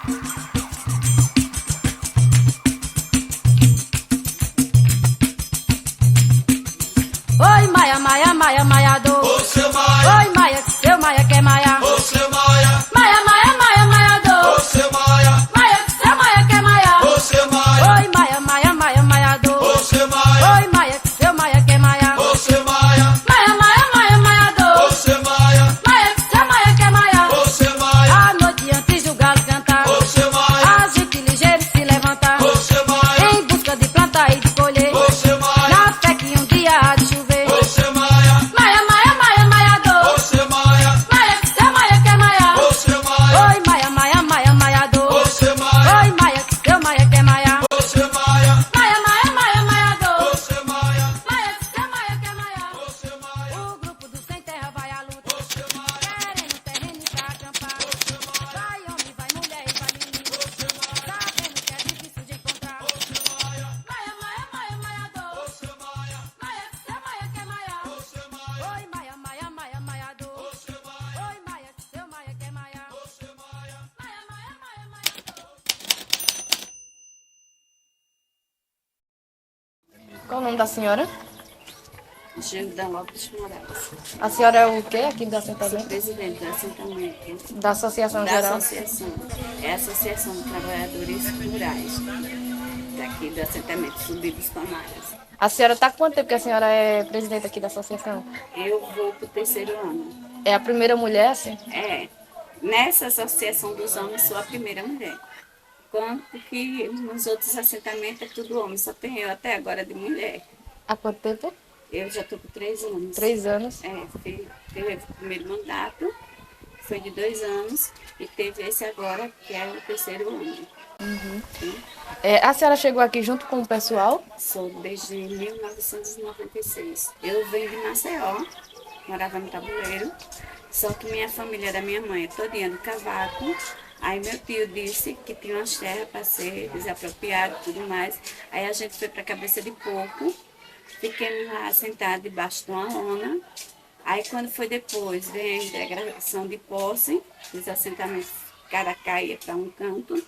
Oi, Maia, Maia, Maia, Maia do. Ô, seu Maia. Oi, Maia, seu Maia quer Maia. Ô, seu Maia. Maia, Maia, Maia, Maia do. Ô, seu Maia. Maia, seu Maia quer Maia. Ô, seu Maia. Oi, Maia, Maia, Maia, Maia do. Ô, seu Maia. Oi, Maia, seu Maia quer Maia. Ô, seu Maia. Maia, Maia, Maia, Maia do. Ô, seu Maia. Maia, seu Maia quer Maia. Ô, seu Maia. A noite antes do galo cantar. Ô, seu Maia. A gente ligeiro se levantar. Ô, seu Maia. Em busca de plantar e de colher. Ô, seu Maia. Na fé que um dia há de chover. Ô, seu Maia. Maia, Maia, Maia, Maia Ô, do. seu Maia. Maia, seu Maia quer Maia. Ô, seu Maia. Oi, Maia, Maia, Maia, Maia do. Ô, seu Maia. Oi, Maia, seu Maia quer Maia. Ô, seu Maia. Maia, Maia, Maia, Maia do. Ô, seu Maia. Maia, seu Maia quer Maia. Ô, seu Maia. O grupo do Sem Terra vai à luta. Ô, seu Maia. Querendo terreno pra acampar. Ô, seu Maia. Vai homem, vai mulher e vai menino. Ô, seu Maia. Sabendo que é difícil de encontrar. Ô, seu Maia. Maia, Maia, Maia, Maia do. Ô, seu Maia. Maia, seu Maia quer Maia. Ô, seu Maia. Oi, Maia, Maia, Maia, Maia do. Ô, seu Maia. Oi, Maia, seu Maia quer Maia. Ô, seu Maia. Maia, Maia, Maia, Maia do. Qual o nome da senhora? Gilda Lopes Moraes, A senhora é o quê aqui do sou assentamento? presidente do assentamento Da Associação da Geral? associação. É a Associação de Trabalhadores Rurais, daqui do assentamento Subir dos Palmares. A senhora está há quanto tempo que a senhora é presidente aqui da associação? Eu vou para o 3º ano. É a primeira mulher, assim? É, nessa associação dos homens sou a primeira mulher. Quanto que nos outros assentamentos é tudo homem, só tem eu até agora de mulher. Há quanto tempo? Eu já estou com 3 anos. 3 anos. Teve o primeiro mandato, foi de 2 anos, e teve esse agora, que é o 3º ano. A senhora chegou aqui junto com o pessoal? Sou desde 1996. Eu venho de Maceió, morava no Tabuleiro, só que minha família da minha mãe é todinha do cavaco. Aí meu tio disse que tinha umas terras para ser desapropriado e tudo mais. Aí a gente foi para a Cabeça de Porco, fiquemos lá sentados debaixo de uma lona. Aí quando foi depois, veio a integração de posse, os assentamentos, cada caía para um canto.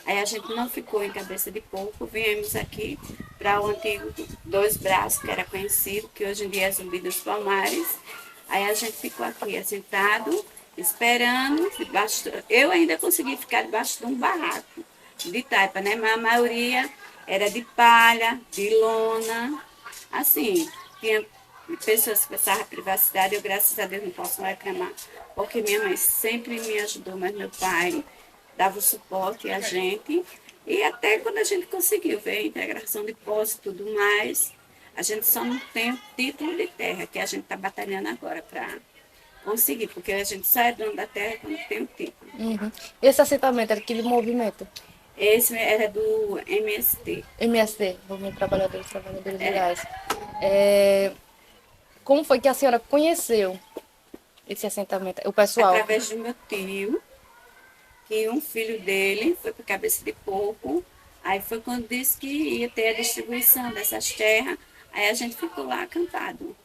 Aí a gente não ficou em Cabeça de Porco, viemos aqui para o antigo Dois Braços, que era conhecido, que hoje em dia é Zumbi dos Palmares. Aí a gente ficou aqui assentado, esperando, debaixo, eu ainda consegui ficar debaixo de um barraco de taipa, né? Mas a maioria era de palha, de lona, assim, tinha pessoas que pensavam privacidade, eu graças a Deus não posso reclamar, porque minha mãe sempre me ajudou, mas meu pai dava o suporte a gente, e até quando a gente conseguiu ver a integração de posse e tudo mais, a gente só não tem o título de terra, que a gente está batalhando agora para conseguir, porque a gente só é dono da terra quando tem o título. Uhum. Esse assentamento era aquele movimento? Esse era do MST. MST, Movimento Trabalhadores Rurais. Como foi que a senhora conheceu esse assentamento, o pessoal? Através do meu tio, que um filho dele foi para Cabeça de Porco, aí foi quando disse que ia ter a distribuição dessas terras, aí a gente ficou lá acampado.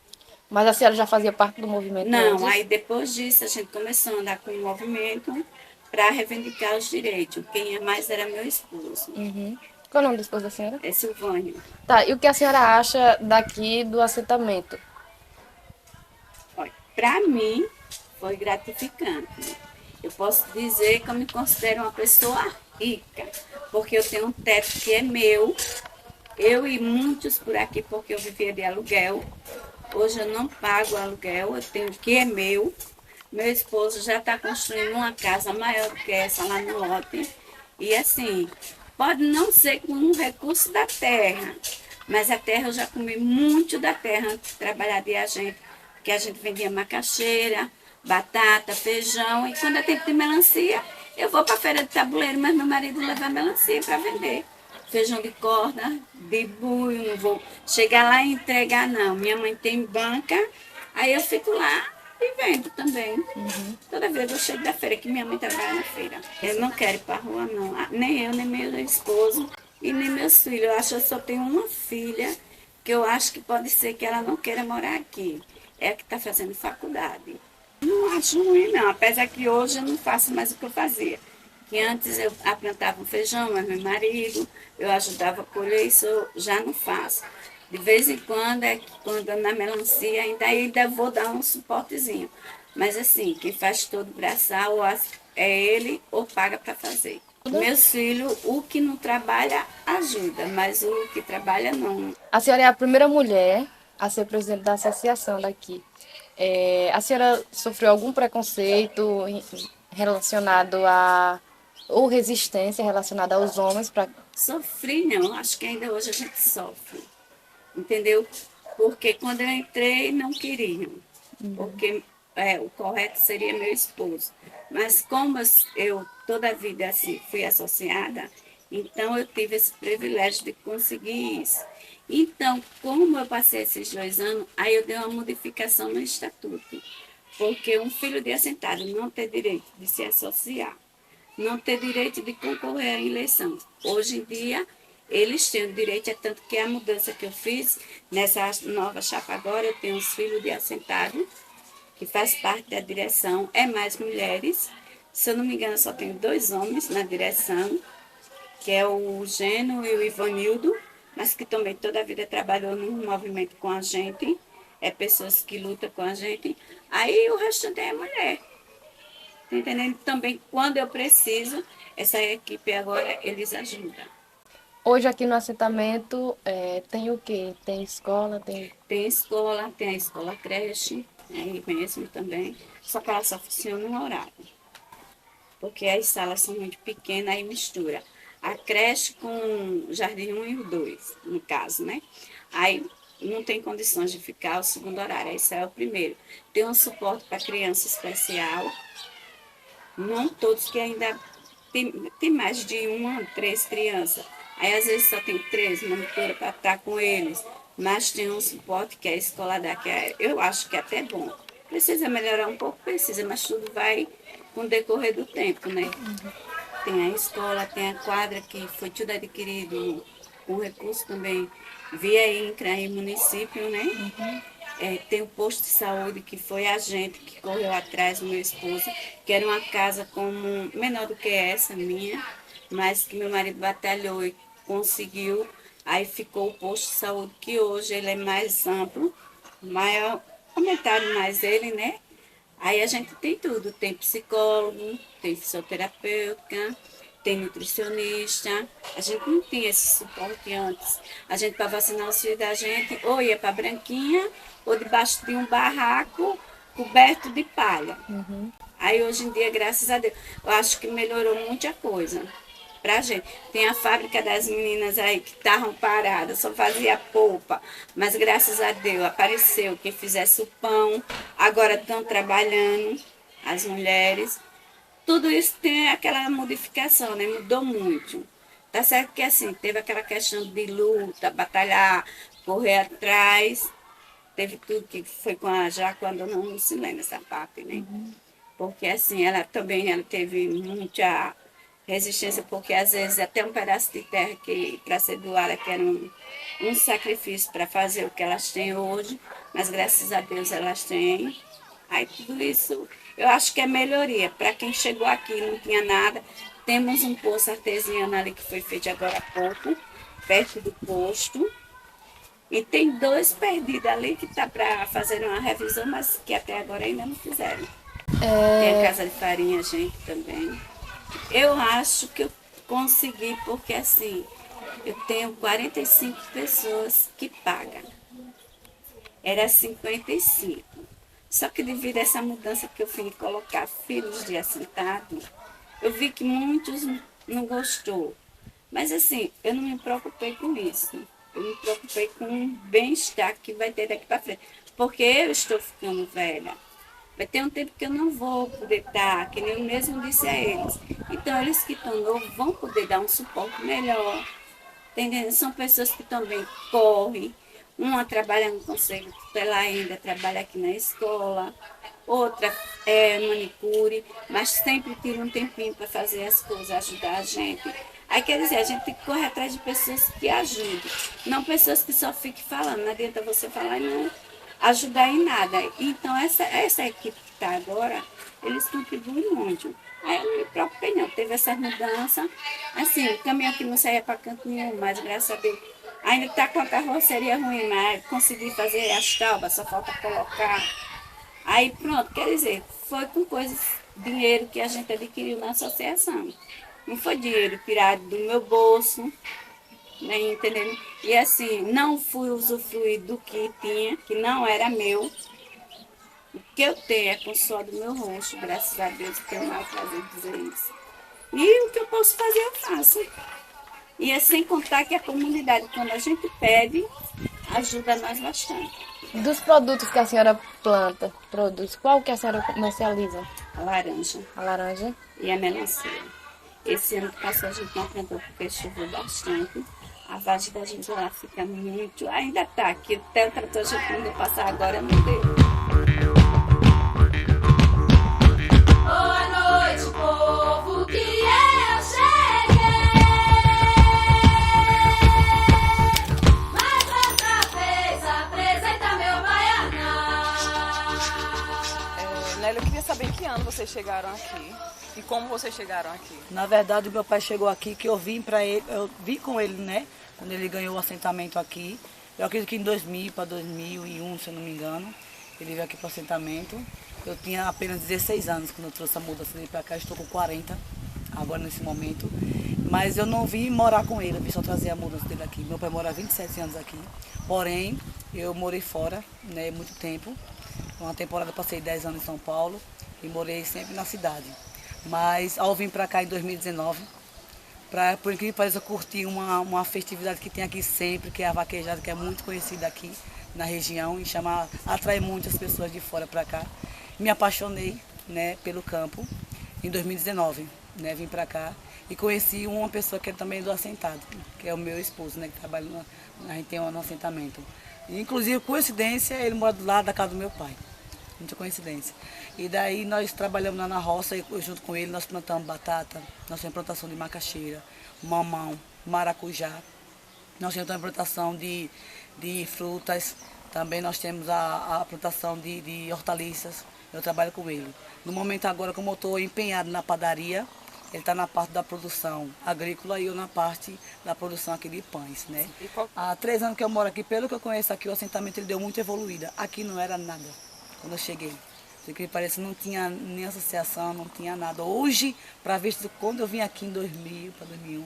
Mas a senhora já fazia parte do movimento? Não, antes? aí depois disso a gente começou a andar com o movimento para reivindicar os direitos. Quem ia mais era meu esposo, Uhum. Qual é o nome do esposo da senhora? é Silvânio. Tá, e o que a senhora acha daqui do assentamento? Olha, para mim foi gratificante. Eu posso dizer que eu me considero uma pessoa rica, porque eu tenho um teto que é meu, eu e muitos por aqui, porque eu vivia de aluguel. Hoje eu não pago aluguel, eu tenho o que é meu. Meu esposo já está construindo uma casa maior do que essa lá no lote. E assim, pode não ser com um recurso da terra, mas a terra eu já comi muito da terra antes de trabalhar de agente, porque a gente vendia macaxeira, batata, feijão, e quando é tempo de melancia, eu vou para a feira de Tabuleiro, mas meu marido leva melancia para vender. Feijão de corda, de buio, não vou chegar lá e entregar não. Minha mãe tem banca, aí eu fico lá e vendo também. Toda vez eu chego da feira, que minha mãe trabalha na feira. Eu não quero ir para a rua não, nem eu, nem meu esposo e nem meus filhos. Eu acho que eu só tenho uma filha, que eu acho que pode ser que ela não queira morar aqui. É a que está fazendo faculdade. Não acho ruim não, apesar que hoje eu não faço mais o que eu fazia. que antes eu plantava um feijão, mas meu marido, eu ajudava a colher, isso eu já não faço. De vez em quando, quando na melancia, ainda vou dar um suportezinho. Mas assim, quem faz todo o braçal é ele ou paga para fazer. Meus filhos, o que não trabalha, ajuda, mas o que trabalha, não. A senhora é a primeira mulher a ser presidente da associação daqui. A senhora sofreu algum preconceito relacionado ou resistência relacionada aos homens para... Sofri, não. Acho que ainda hoje a gente sofre. Entendeu? Porque quando eu entrei, não queriam. Porque o correto seria meu esposo. Mas como eu toda a vida assim, fui associada, então eu tive esse privilégio de conseguir isso. Então, como eu passei esses 2 anos, aí eu dei uma modificação no estatuto. Porque um filho de assentado não ter direito de se associar, não ter direito de concorrer à eleição. Hoje em dia, eles têm o direito, é tanto que a mudança que eu fiz, nessa nova chapa agora, eu tenho os filhos de assentado, que faz parte da direção, é mais mulheres. Se eu não me engano, só tenho 2 homens na direção, que é o Geno e o Ivanildo, mas que também toda a vida trabalhou no movimento com a gente, é pessoas que lutam com a gente. Aí o restante é mulher. Tá entendendo? Também, quando eu preciso, essa equipe agora, eles ajudam. Hoje aqui no assentamento tem o quê? Tem escola, tem... Tem escola, tem a escola creche, aí mesmo também, só que ela só funciona no horário. Porque as salas são muito pequenas, aí mistura. A creche com o jardim 1 e o 2, no caso, né? Aí não tem condições de ficar o segundo horário, esse é o primeiro. Tem um suporte para criança especial, não todos que ainda tem mais de 1, 3 crianças. Aí às vezes só tem 3 monitoras para estar com eles, mas tem um suporte que é a escola daqui, eu acho que é até bom. Precisa melhorar um pouco, precisa, mas tudo vai com o decorrer do tempo, né? Tem a escola, tem a quadra que foi tudo adquirido com recurso também via INCRA e município, né? Tem o posto de saúde que foi a gente que correu atrás do meu esposo, que era uma casa como menor do que essa minha, mas que meu marido batalhou e conseguiu. Aí ficou o posto de saúde que hoje ele é mais amplo, maior, aumentaram mais ele, né? Aí a gente tem tudo, tem psicólogo, tem fisioterapeuta, tem nutricionista. A gente não tinha esse suporte antes. A gente, para vacinar os filhos da gente, ou ia para Branquinha, ou debaixo de um barraco coberto de palha. Aí hoje em dia, graças a Deus, eu acho que melhorou muita coisa pra gente. Tem a fábrica das meninas aí que estavam paradas, só fazia polpa, mas graças a Deus apareceu quem fizesse o pão, agora estão trabalhando, as mulheres. Tudo isso tem aquela modificação, né? Mudou muito. Tá certo que assim, teve aquela questão de luta, batalhar, correr atrás, teve tudo que foi com a Jaquanda, não se lembra essa parte, né? Porque assim, ela teve muita resistência, porque às vezes até um pedaço de terra que para ser doada, que era um sacrifício para fazer o que elas têm hoje, mas graças a Deus elas têm. Aí tudo isso, eu acho que é melhoria. Para quem chegou aqui e não tinha nada, temos um poço artesiano ali que foi feito agora há pouco, perto do posto. E tem 2 perdidos ali que está para fazer uma revisão, mas que até agora ainda não fizeram. Tem a casa de farinha, gente, também. Eu acho que eu consegui, porque assim, eu tenho 45 pessoas que pagam. Era 55. Só que devido a essa mudança que eu fui colocar filhos de assentado, eu vi que muitos não gostou. Mas assim, eu não me preocupei com isso. Eu me preocupei com o bem-estar que vai ter daqui para frente. Porque eu estou ficando velha. Vai ter um tempo que eu não vou poder estar, que nem eu mesmo disse a eles. Então, eles que estão novos vão poder dar um suporte melhor. Entendendo? São pessoas que também correm. Uma trabalha no conselho tutelar ainda, trabalha aqui na escola. Outra é manicure, mas sempre tira um tempinho para fazer as coisas, ajudar a gente. Aí, quer dizer, a gente tem que correr atrás de pessoas que ajudem. Não pessoas que só fiquem falando. Não adianta você falar e não ajudar em nada. Então, essa equipe está agora, eles contribuem muito. Aí eu me preocupei não, teve essa mudança. Assim, o caminhão aqui não saía para canto nenhum, mas graças a Deus ainda está com a carroceria ruim, mas consegui fazer as taubas, só falta colocar. Aí pronto, quer dizer, foi com coisas, dinheiro que a gente adquiriu na associação. Não foi dinheiro tirado do meu bolso, né, entendeu? E assim, não fui usufruir do que tinha, que não era meu. O que eu tenho é com o suor do meu rosto, graças a Deus, que eu não prazer dizer isso. E o que eu posso fazer, eu faço. E é sem contar que a comunidade, quando a gente pede, ajuda nós bastante. Dos produtos que a senhora planta, produz, qual que a senhora comercializa? A laranja A laranja? e a melancia. Esse ano que passou a gente não plantou porque choveu bastante. A vagem da gente lá fica muito... Ainda tá aqui, até o trator a gente não deu passar agora, não deu. Boa noite, povo, que eu cheguei. Mais outra vez apresenta meu baianão. Nélia, eu queria saber em que ano vocês chegaram aqui e como vocês chegaram aqui. Na verdade, o meu pai chegou aqui, que eu vim com ele, né? Quando ele ganhou o assentamento aqui. Eu acredito que em 2000 para 2001, se eu não me engano, ele veio aqui para o assentamento. Eu tinha apenas 16 anos quando eu trouxe a mudança dele para cá. Estou com 40 agora nesse momento. Mas eu não vim morar com ele, eu vim só trazer a mudança dele aqui. Meu pai mora há 27 anos aqui. Porém, eu morei fora, né, muito tempo. Uma temporada passei 10 anos em São Paulo e morei sempre na cidade. Mas ao vir para cá em 2019, por incrível que pareça, eu curti uma festividade que tem aqui sempre, que é a vaquejada, que é muito conhecida aqui na região e atrai muitas pessoas de fora para cá. Me apaixonei, né, pelo campo em 2019, né, vim para cá e conheci uma pessoa que é também do assentado, que é o meu esposo, né, que trabalha a gente tem no assentamento. E, inclusive, coincidência, ele mora do lado da casa do meu pai. Muita coincidência. E daí nós trabalhamos lá na roça e junto com ele nós plantamos batata, nós temos plantação de macaxeira, mamão, maracujá, nós temos também plantação de frutas, também nós temos a plantação de hortaliças, eu trabalho com ele. No momento agora, como eu estou empenhado na padaria, ele está na parte da produção agrícola e eu na parte da produção aqui de pães, né? Há 3 anos que eu moro aqui, pelo que eu conheço aqui, o assentamento ele deu muito evoluída. Aqui não era nada quando eu cheguei. Que parece que não tinha nem associação, não tinha nada. Hoje, para ver quando eu vim aqui em 2000 para 2001,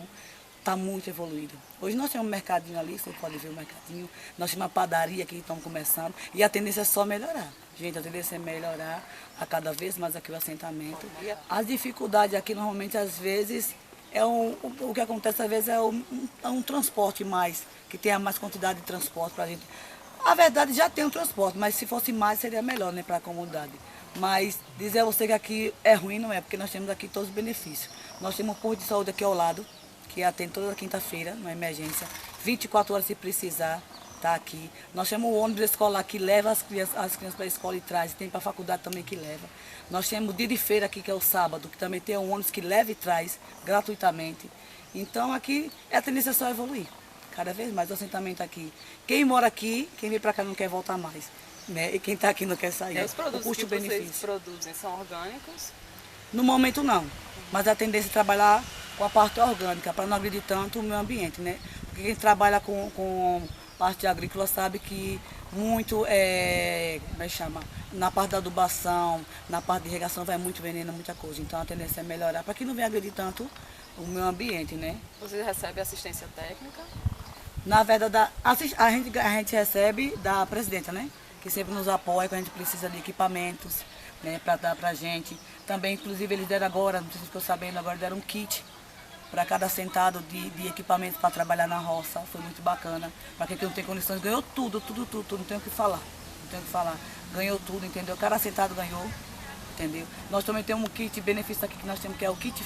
está muito evoluído. Hoje nós temos um mercadinho ali, você pode ver o mercadinho. Nós temos uma padaria que estamos começando e a tendência é só melhorar. Gente, a tendência é melhorar a cada vez mais aqui o assentamento. As dificuldades aqui, normalmente, às vezes, o que acontece às vezes é um transporte mais, que tenha mais quantidade de transporte para a gente. A verdade, já tem um transporte, mas se fosse mais seria melhor, né, para a comunidade. Mas dizer a você que aqui é ruim não é, porque nós temos aqui todos os benefícios. Nós temos um posto de saúde aqui ao lado, que atende toda quinta-feira, numa emergência, 24 horas se precisar, tá aqui. Nós temos o ônibus escolar que leva as crianças para a escola e traz, tem para a faculdade também que leva. Nós temos o dia de feira aqui, que é o sábado, que também tem um ônibus que leva e traz gratuitamente. Então aqui a tendência é só evoluir. Cada vez mais o assentamento aqui. Quem mora aqui, quem vem para cá não quer voltar mais, né? E quem está aqui não quer sair. Os produtos que custo-benefício. vocês produzem são orgânicos? No momento não, mas a tendência é trabalhar com a parte orgânica, para não agredir tanto o meio ambiente, né? Porque quem trabalha com parte agrícola sabe que muito, como é que chama? Na parte da adubação, na parte de irrigação vai muito veneno, muita coisa. Então a tendência é melhorar, para que não venha agredir tanto o meio ambiente, né? Vocês recebem assistência técnica? Na verdade, a gente recebe da presidenta, né? Que sempre nos apoia quando a gente precisa de equipamentos, né? Para dar para a gente. Também, inclusive, eles deram agora, não sei se estou sabendo, agora deram um kit para cada assentado de equipamentos para trabalhar na roça. Foi muito bacana. Para quem não tem condições, ganhou tudo, não tenho o que falar. Não tenho o que falar. Ganhou tudo, entendeu? Cada assentado ganhou. Entendeu? Nós também temos um kit benefício aqui que nós temos, que é o kit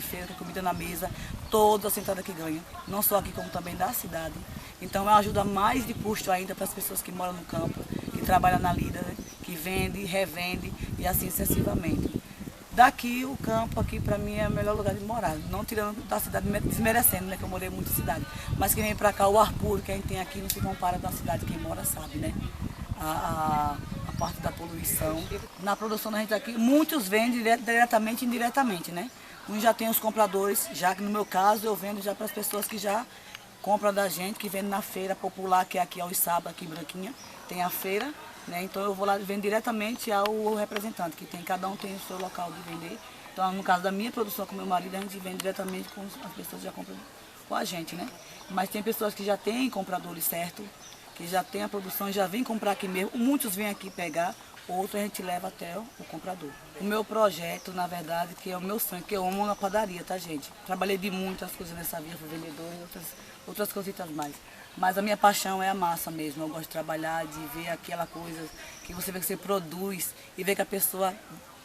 feira, que é comida na mesa, todos assentados aqui ganham, não só aqui como também da cidade. Então é uma ajuda mais de custo ainda para as pessoas que moram no campo, que trabalham na lida, né? Que vende, revende e assim sucessivamente. Daqui, o campo aqui para mim é o melhor lugar de morar, não tirando da cidade, desmerecendo, né, que eu morei em muita cidade. Mas quem vem para cá, o ar puro que a gente tem aqui não se compara com a cidade, quem mora sabe, né? A parte da poluição. Na produção da gente aqui, muitos vendem diretamente e indiretamente, né? Uns já tem os compradores, já que no meu caso eu vendo já para as pessoas que já compram da gente, que vendem na feira popular, que é aqui aos sábados, aqui em Branquinha, tem a feira, né? Então eu vou lá e vendo diretamente ao representante, que tem, cada um tem o seu local de vender. Então no caso da minha produção com meu marido, a gente vende diretamente com as pessoas que já compram com a gente, né? Mas tem pessoas que já têm compradores certo, que já tem a produção, já vem comprar aqui mesmo. Muitos vêm aqui pegar, outros a gente leva até o comprador. O meu projeto, na verdade, que é o meu sonho, que eu amo na padaria, tá, gente? Trabalhei de muitas coisas nessa vida, fui vendedora e outras cositas mais. Mas a minha paixão é a massa mesmo. Eu gosto de trabalhar, de ver aquela coisa que você vê que você produz e ver que a pessoa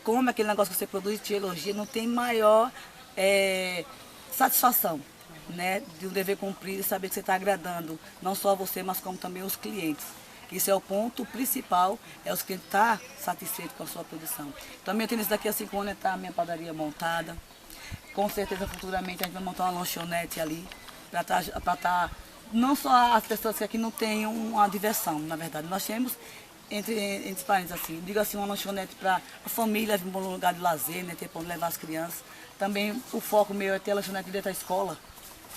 come aquele negócio que você produz e te elogia. Não tem maior satisfação, né, de um dever cumprido e saber que você está agradando não só você, mas como também os clientes. Isso é o ponto principal, é os clientes estar satisfeitos com a sua produção. Então, a minha tendência daqui a 5 anos é estar a minha padaria montada. Com certeza, futuramente, a gente vai montar uma lanchonete ali, para estar não só as pessoas que aqui não têm uma diversão, na verdade. Nós temos, entre parênteses assim, digo assim, uma lanchonete para a família, um bom lugar de lazer, né, ter para onde levar as crianças. Também o foco meu é ter a lanchonete dentro da escola,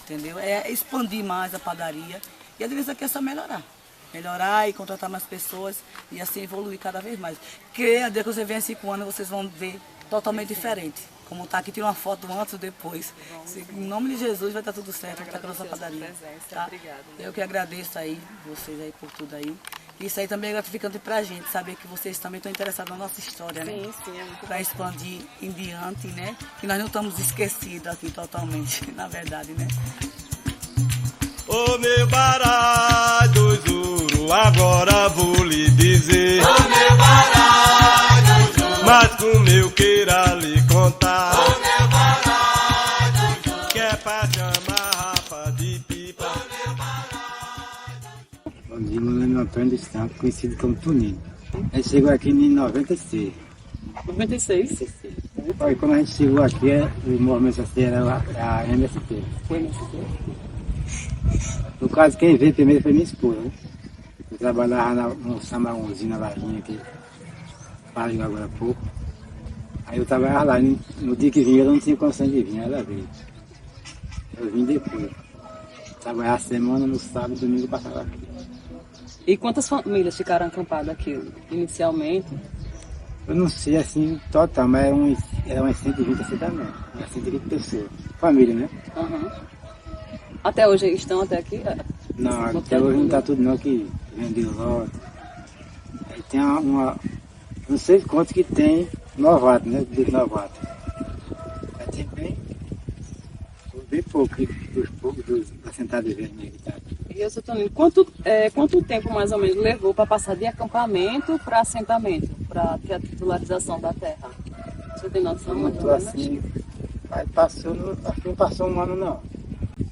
entendeu? É expandir mais a padaria. E a tendência aqui é só melhorar. Melhorar e contratar mais pessoas e assim evoluir cada vez mais. Porque a Deus que você vem em 5 anos, vocês vão ver totalmente diferente. Como está aqui, tira uma foto antes e depois. Em nome de Jesus vai estar tudo certo, vai estar com a nossa padaria. Tá? Eu que agradeço aí, vocês aí por tudo aí. Isso aí também é gratificante pra gente, saber que vocês também estão interessados na nossa história, né? Sim, é muito Para expandir em diante, né? Que nós não estamos esquecidos aqui totalmente, na verdade, né? Ô meu baralho juro, agora vou lhe dizer. Ô meu baralho juro, mas como eu queira lhe contar. Ô meu baralho juro, que é pra chamar Rafa de pipa. Bom dia, meu nome é Antônio dos Santos, conhecido como Toninho. A gente chegou aqui em 96. 96? Aí, quando a gente chegou aqui, o movimento social era a MST. Foi MST. No caso, quem veio primeiro foi minha esposa, né? Eu trabalhava no Samarãozinho, na Varginha, que falei agora há pouco. Aí eu trabalhava lá, no dia que vinha eu não tinha condição de vir, ela veio. Eu vim depois. Trabalhava a semana, no sábado e domingo eu passava aqui. E quantas famílias ficaram acampadas aqui inicialmente? Eu não sei assim, total, mas eram umas 120 assentamentos, umas 120 pessoas. Família, né? Uhum. Até hoje estão até aqui? Não, até hoje não está tudo não, que vendeu lote. Aí tem não sei quanto que tem novato, né? De novato. Aí tem bem pouco, dos assentados vermelhos que tá. E eu, seu Toninho, quanto tempo mais ou menos levou para passar de acampamento para assentamento, para ter a titularização da terra? Você tem noção? Muito assim, aí passou, acho que não passou um ano não.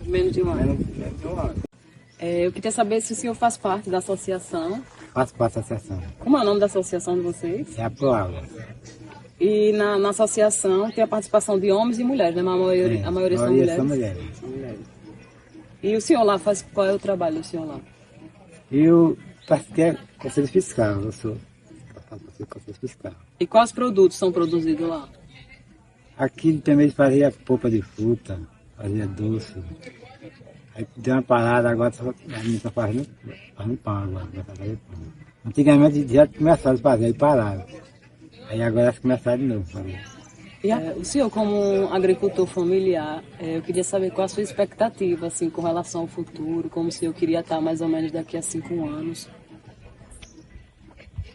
Menos de um ano. Menos de um ano. Eu queria saber se o senhor faz parte da associação. Faço parte da associação. Como é o nome da associação de vocês? É a Proágua. E na associação tem a participação de homens e mulheres, né? A maioria são mulheres. São mulheres. E o senhor lá qual é o trabalho do senhor lá? Eu participei do Conselho Fiscal, eu sou do Conselho Fiscal. E quais produtos são produzidos lá? Aqui também fazia polpa de fruta, fazia doce. Aí deu uma parada, agora a gente está fazendo pão agora, vai fazer pão. Antigamente já começaram a fazer, aí pararam. Aí agora elas começaram de novo a fazer. O senhor, como um agricultor familiar, eu queria saber qual a sua expectativa assim, com relação ao futuro, como o senhor queria estar mais ou menos daqui a 5 anos.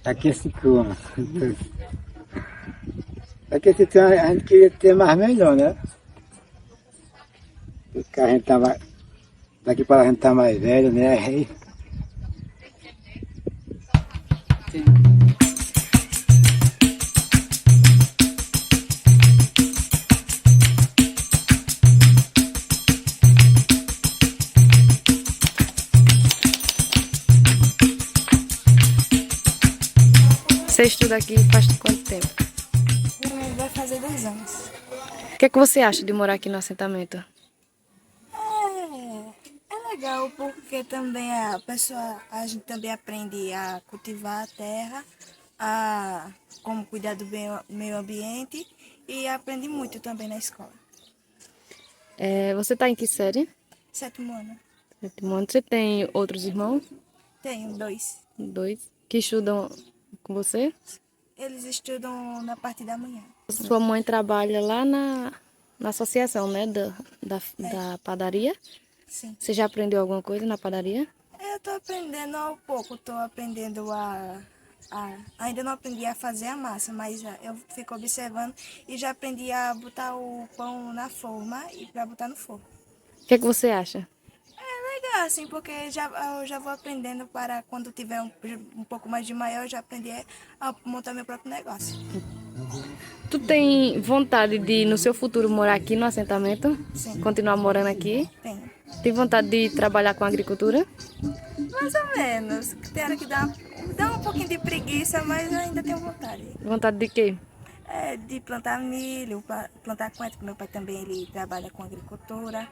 Daqui a 5 anos. Daqui a 5 anos a gente queria ter mais melhor, né? Porque a gente tava. Daqui para a gente tá mais velho, né? Aí... Você estuda aqui faz quanto tempo? Vai fazer 2 anos. O que é que você acha de morar aqui no assentamento? É legal porque também a gente também aprende a cultivar a terra a como cuidar do meio ambiente e aprendi muito também na escola. Você está em que série? 7º ano. Sétimo ano. Você tem outros irmãos? Tenho 2. Dois. Que estudam com você? Eles estudam na parte da manhã. Sua mãe trabalha lá na associação, né? Da padaria. Sim. Você já aprendeu alguma coisa na padaria? Eu estou aprendendo ao pouco, estou aprendendo ainda não aprendi a fazer a massa, mas eu fico observando e já aprendi a botar o pão na forma e para botar no forno. O que é que você acha? É legal, assim, porque eu já vou aprendendo para quando tiver um pouco mais de maior, eu já aprendi a montar meu próprio negócio. Tu tem vontade de, no seu futuro, morar aqui no assentamento? Sim. Continuar morando aqui? Tenho. Tem vontade de trabalhar com agricultura? Mais ou menos. Tem hora que dá um pouquinho de preguiça, mas eu ainda tenho vontade. Vontade de quê? De plantar milho, plantar coentro, meu pai também ele trabalha com agricultura,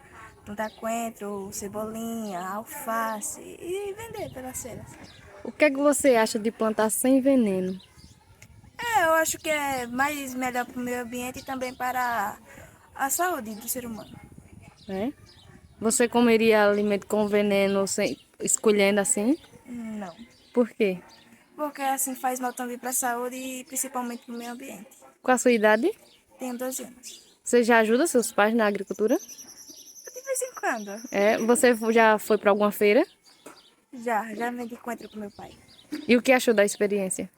plantar coentro, cebolinha, alface e vender pelas feiras. O que é que você acha de plantar sem veneno? Eu acho que é mais melhor para o meio ambiente e também para a saúde do ser humano. É? Você comeria alimento com veneno escolhendo assim? Não, Por quê? porque assim faz mal também para a saúde e principalmente para o meio ambiente. Qual a sua idade? Tenho 12 anos. Você já ajuda seus pais na agricultura? De vez em quando. Você já foi para alguma feira? Já vendi coentro com meu pai. E o que achou da experiência?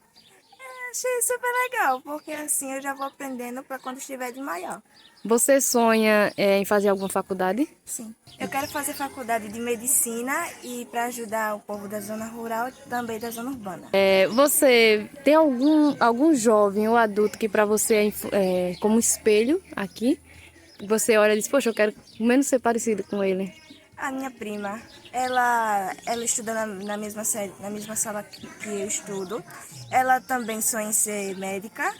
Achei super legal, porque assim eu já vou aprendendo para quando estiver de maior. Você sonha em fazer alguma faculdade? Sim. Eu quero fazer faculdade de medicina e para ajudar o povo da zona rural e também da zona urbana. Você tem algum jovem ou adulto que para você é como espelho aqui? Você olha e diz, poxa, eu quero menos ser parecido com ele. A minha prima, ela estuda na mesma série, na mesma sala que eu estudo. Ela também sonha em ser médica.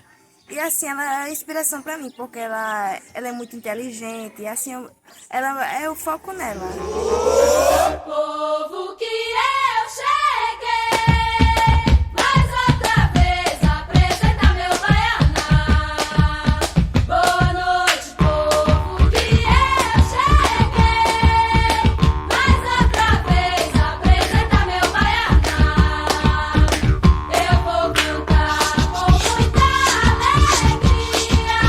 E assim, ela é inspiração para mim, porque ela é muito inteligente. E assim, ela é o foco nela. Povo que eu cheguei, mais outra vez apresenta meu baianá. Boa noite, povo que eu cheguei, mais outra vez apresenta meu baianá. Eu vou cantar com muita alegria,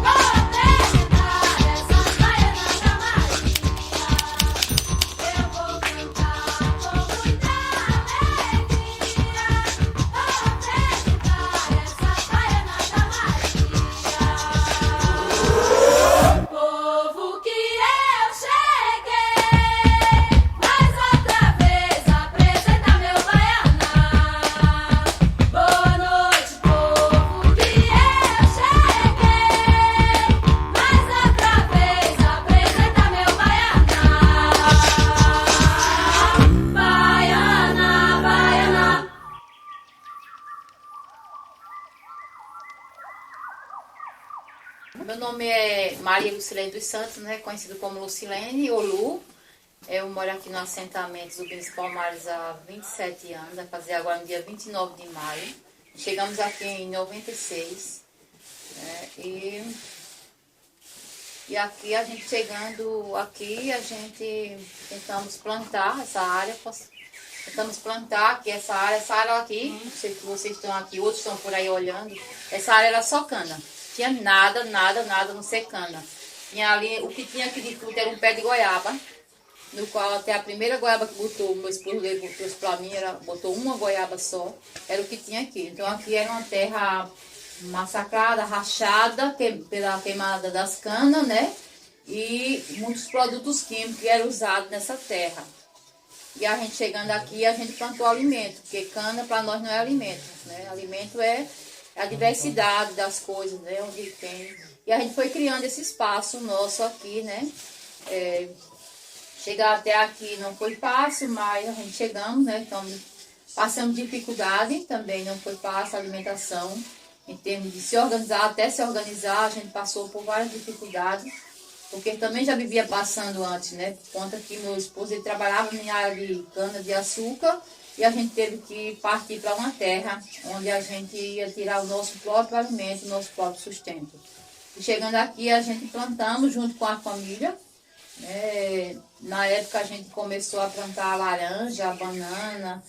vou apresentar essas baianas da Maria. Eu vou cantar com muita alegria, vou apresentar essas baianas da Maria. Povo que eu cheguei, mais outra vez apresenta meu baianá. Boa noite, povo que eu cheguei, mais outra vez apresenta meu baianá. Baiana, baiana. Meu nome é Maria Lucilene dos Santos, né, conhecido como Lucilene ou Lu. Eu moro aqui no assentamento Zumbi Palmares há 27 anos, vai fazer agora no dia 29 de maio. Chegamos aqui em 96, né, e aqui a gente chegando aqui, a gente tentamos plantar essa área, tentamos plantar aqui essa área aqui, não sei se vocês estão aqui, outros estão por aí olhando, essa área era só cana. Tinha nada, não sei cana. Tinha ali, o que tinha aqui de fruta era um pé de goiaba, no qual até a primeira goiaba que botou, meu esposo dele botou para mim, botou uma goiaba só, era o que tinha aqui. Então aqui era uma terra massacrada, rachada, pela queimada das canas, né? E muitos produtos químicos que eram usados nessa terra. E a gente chegando aqui, a gente plantou alimento, porque cana para nós não é alimento, né? Alimento é a diversidade das coisas, né? Onde tem. E a gente foi criando esse espaço nosso aqui, né? Chegar até aqui não foi fácil, mas a gente chegamos, né? Então, passamos dificuldade, também não foi fácil a alimentação, em termos de se organizar, até se organizar, a gente passou por várias dificuldades, porque também já vivia passando antes, né? Por conta que meu esposo ele trabalhava em área de cana-de-açúcar, e a gente teve que partir para uma terra onde a gente ia tirar o nosso próprio alimento, o nosso próprio sustento. E chegando aqui, a gente plantamos junto com a família. Na época a gente começou a plantar laranja, banana,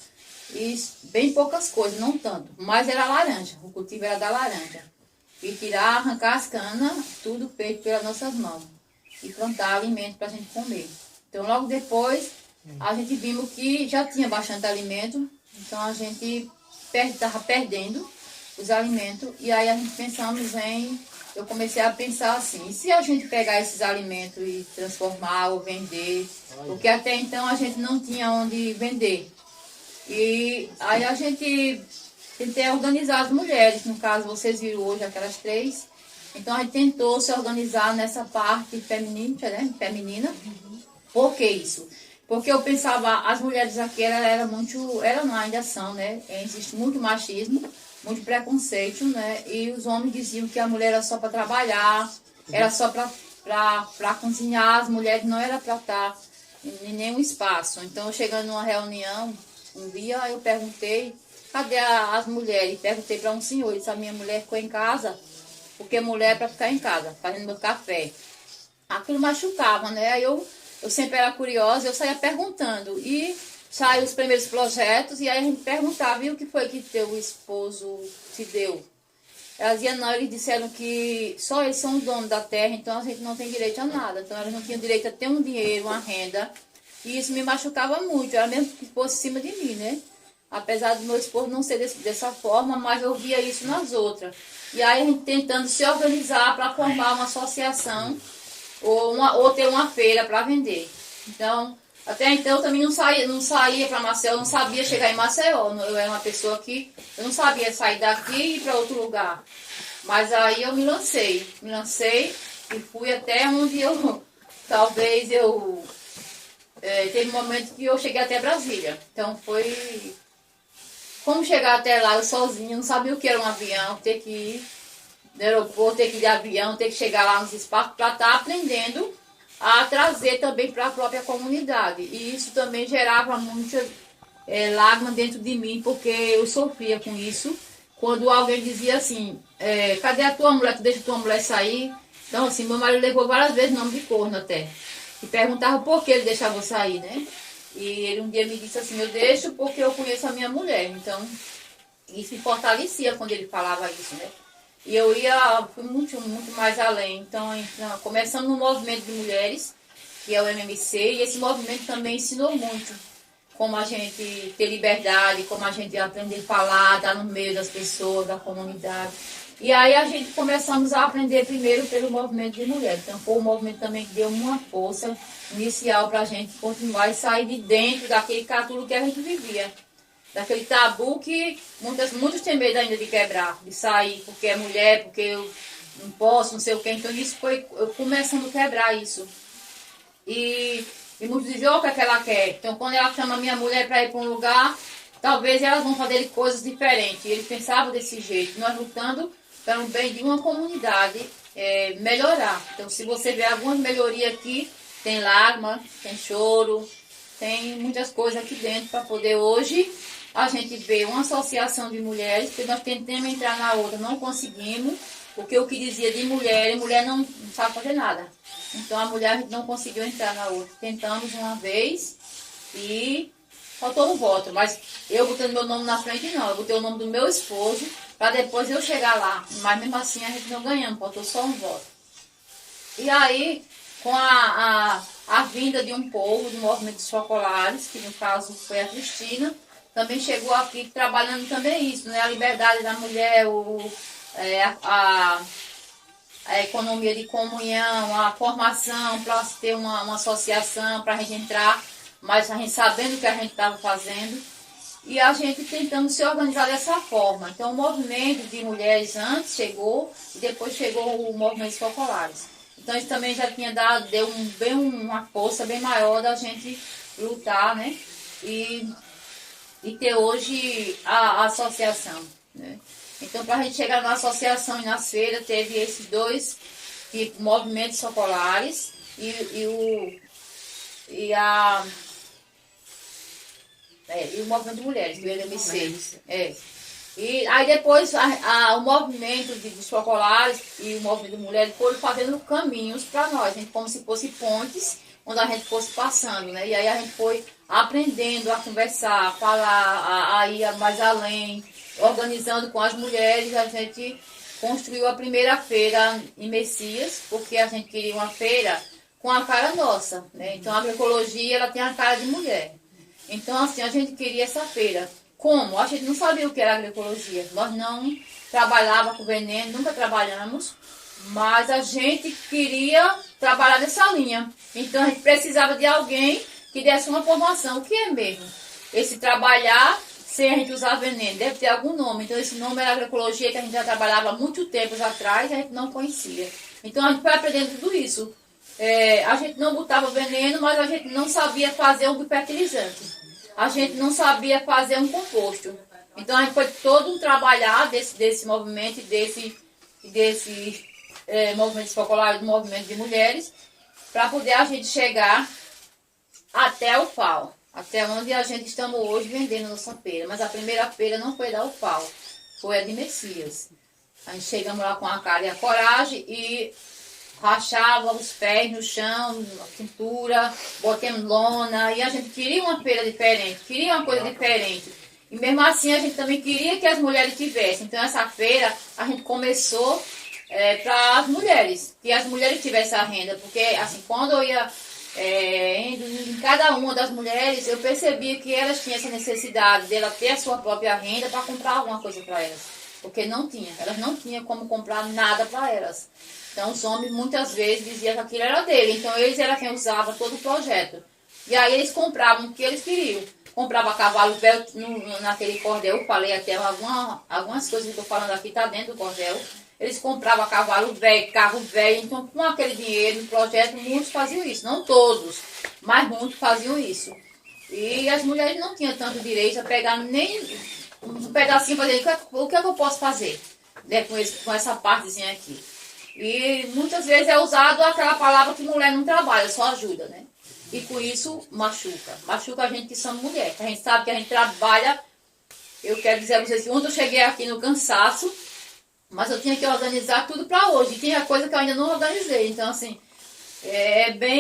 e bem poucas coisas, não tanto, mas era laranja, o cultivo era da laranja. E tirar, arrancar as canas, tudo feito pelas nossas mãos. E plantar alimento para a gente comer. Então logo depois a gente vimos que já tinha bastante alimento, então a gente estava perdendo os alimentos, e aí a gente eu comecei a pensar assim, e se a gente pegar esses alimentos e transformar ou vender, porque até então a gente não tinha onde vender. E aí a gente tentei organizar as mulheres, no caso vocês viram hoje aquelas 3, então a gente tentou se organizar nessa parte feminina. Por que isso? Porque eu pensava, as mulheres aqui ainda são, né? Existe muito machismo, muito preconceito, né? E os homens diziam que a mulher era só para trabalhar, era só para cozinhar, as mulheres não era para estar em nenhum espaço. Então, chegando numa reunião, um dia eu perguntei, cadê as mulheres? Perguntei para um senhor, ele disse, a minha mulher ficou em casa, porque mulher é para ficar em casa, fazendo meu café. Aquilo machucava, né? Aí eu sempre era curiosa, eu saía perguntando. E saiu os primeiros projetos, e aí a gente perguntava, e o que foi que teu esposo te deu? Elas diziam, não, eles disseram que só eles são os donos da terra, então a gente não tem direito a nada. Então elas não tinham direito a ter um dinheiro, uma renda. E isso me machucava muito, era mesmo que fosse em cima de mim, né? Apesar do meu esposo não ser dessa forma, mas eu via isso nas outras. E aí a gente tentando se organizar para formar uma associação, ou ter uma feira para vender. Então, até então eu também não saía para Maceió, eu não sabia chegar em Maceió. Eu era uma pessoa que eu não sabia sair daqui e ir para outro lugar. Mas aí eu me lancei e fui até onde teve um momento que eu cheguei até Brasília. Então foi como chegar até lá eu sozinha, não sabia o que era um avião, ter que ir no aeroporto, ter que ir de avião, ter que chegar lá nos espaços para estar aprendendo a trazer também para a própria comunidade. E isso também gerava muita lágrima dentro de mim, porque eu sofria com isso. Quando alguém dizia assim, cadê a tua mulher, tu deixa a tua mulher sair? Então assim, meu marido levou várias vezes nome de corno até. E perguntava por que ele deixava eu sair, né? E ele um dia me disse assim, eu deixo porque eu conheço a minha mulher. Então, isso me fortalecia quando ele falava isso, né? E fui muito, muito mais além. Então, começando no movimento de mulheres, que é o MMC, e esse movimento também ensinou muito como a gente ter liberdade, como a gente aprender a falar, estar no meio das pessoas, da comunidade. E aí a gente começamos a aprender primeiro pelo movimento de mulheres. Então foi um movimento também que deu uma força inicial para a gente continuar e sair de dentro daquele catulo que a gente vivia. Daquele tabu que muitos têm medo ainda de quebrar, de sair, porque é mulher, porque eu não posso, não sei o quê. Então isso foi eu começando a quebrar isso. E muitos dizem, o que é que ela quer? Então quando ela chama a minha mulher para ir para um lugar, talvez elas vão fazer coisas diferentes. E eles pensavam desse jeito, nós lutando para o bem de uma comunidade melhorar. Então se você vê algumas melhorias aqui, tem lágrima, tem choro, tem muitas coisas aqui dentro para poder hoje a gente ver uma associação de mulheres, porque nós tentamos entrar na outra, não conseguimos, porque o que dizia de mulher não sabe fazer nada. Então a mulher a gente não conseguiu entrar na outra. Tentamos uma vez e faltou um voto, mas eu botando meu nome na frente não, eu botei o nome do meu esposo para depois eu chegar lá. Mas mesmo assim a gente não ganhamos, faltou só um voto. E aí, com a vinda de um povo do movimento dos Focolares, que no caso foi a Cristina, também chegou aqui trabalhando também isso, né? A liberdade da mulher, a economia de comunhão, a formação para ter uma associação, para a gente entrar, mas a gente sabendo o que a gente estava fazendo, e a gente tentando se organizar dessa forma. Então o movimento de mulheres antes chegou, e depois chegou o movimento dos Focolares. Então isso também já tinha deu uma força bem maior da gente lutar, né? E ter hoje a associação, né? Então, para a gente chegar na associação e nas feiras, teve esses dois movimentos Focolares E o movimento de mulheres, do EMC. E aí depois o movimento dos populares e o movimento de mulheres foram fazendo caminhos para nós, como se fossem pontes, onde a gente fosse passando, né? E aí a gente foi aprendendo a conversar, a falar, a ir mais além, organizando com as mulheres. A gente construiu a primeira feira em Messias, porque a gente queria uma feira com a cara nossa, né? Então a agroecologia, ela tem a cara de mulher. Então assim, a gente queria essa feira. Como? A gente não sabia o que era agroecologia. Nós não trabalhávamos com veneno, nunca trabalhamos, mas a gente queria trabalhar nessa linha. Então a gente precisava de alguém que desse uma formação. O que é mesmo? Esse trabalhar sem a gente usar veneno. Deve ter algum nome. Então esse nome era agroecologia, que a gente já trabalhava há muito tempo atrás e a gente não conhecia. Então a gente foi aprendendo tudo isso. A gente não botava veneno, mas a gente não sabia fazer um fertilizante. A gente não sabia fazer um composto. Então a gente foi todo um trabalhar desse movimento, desse movimento popular, do movimento de mulheres, para poder a gente chegar até o FAO, até onde a gente estamos hoje vendendo nossa feira. Mas a primeira feira não foi da UFAO, foi a de Messias. A gente chegamos lá com a cara e a coragem e rachava os pés no chão, na cintura, botamos lona, e a gente queria uma feira diferente, queria uma coisa diferente. E mesmo assim a gente também queria que as mulheres tivessem. Então essa feira a gente começou para as mulheres, que as mulheres tivessem a renda, porque assim, quando eu ia indo em cada uma das mulheres, eu percebia que elas tinham essa necessidade dela ter a sua própria renda para comprar alguma coisa para elas, porque elas não tinham como comprar nada para elas. Então os homens muitas vezes diziam que aquilo era dele, então eles eram quem usava todo o projeto. E aí eles compravam o que eles queriam. Comprava cavalo velho naquele cordel, eu falei até algumas coisas que eu estou falando aqui, está dentro do cordel. Eles compravam cavalo velho, carro velho, então com aquele dinheiro no projeto, muitos faziam isso. Não todos, mas muitos faziam isso. E as mulheres não tinham tanto direito a pegar nem um pedacinho para dizer o que é que eu posso fazer, né, com essa partezinha aqui. E muitas vezes é usado aquela palavra que mulher não trabalha, só ajuda, né? E com isso machuca. Machuca a gente que somos mulher. A gente sabe que a gente trabalha. Eu quero dizer a vocês que ontem eu cheguei aqui no cansaço, mas eu tinha que organizar tudo para hoje. E tinha coisa que eu ainda não organizei. Então, assim,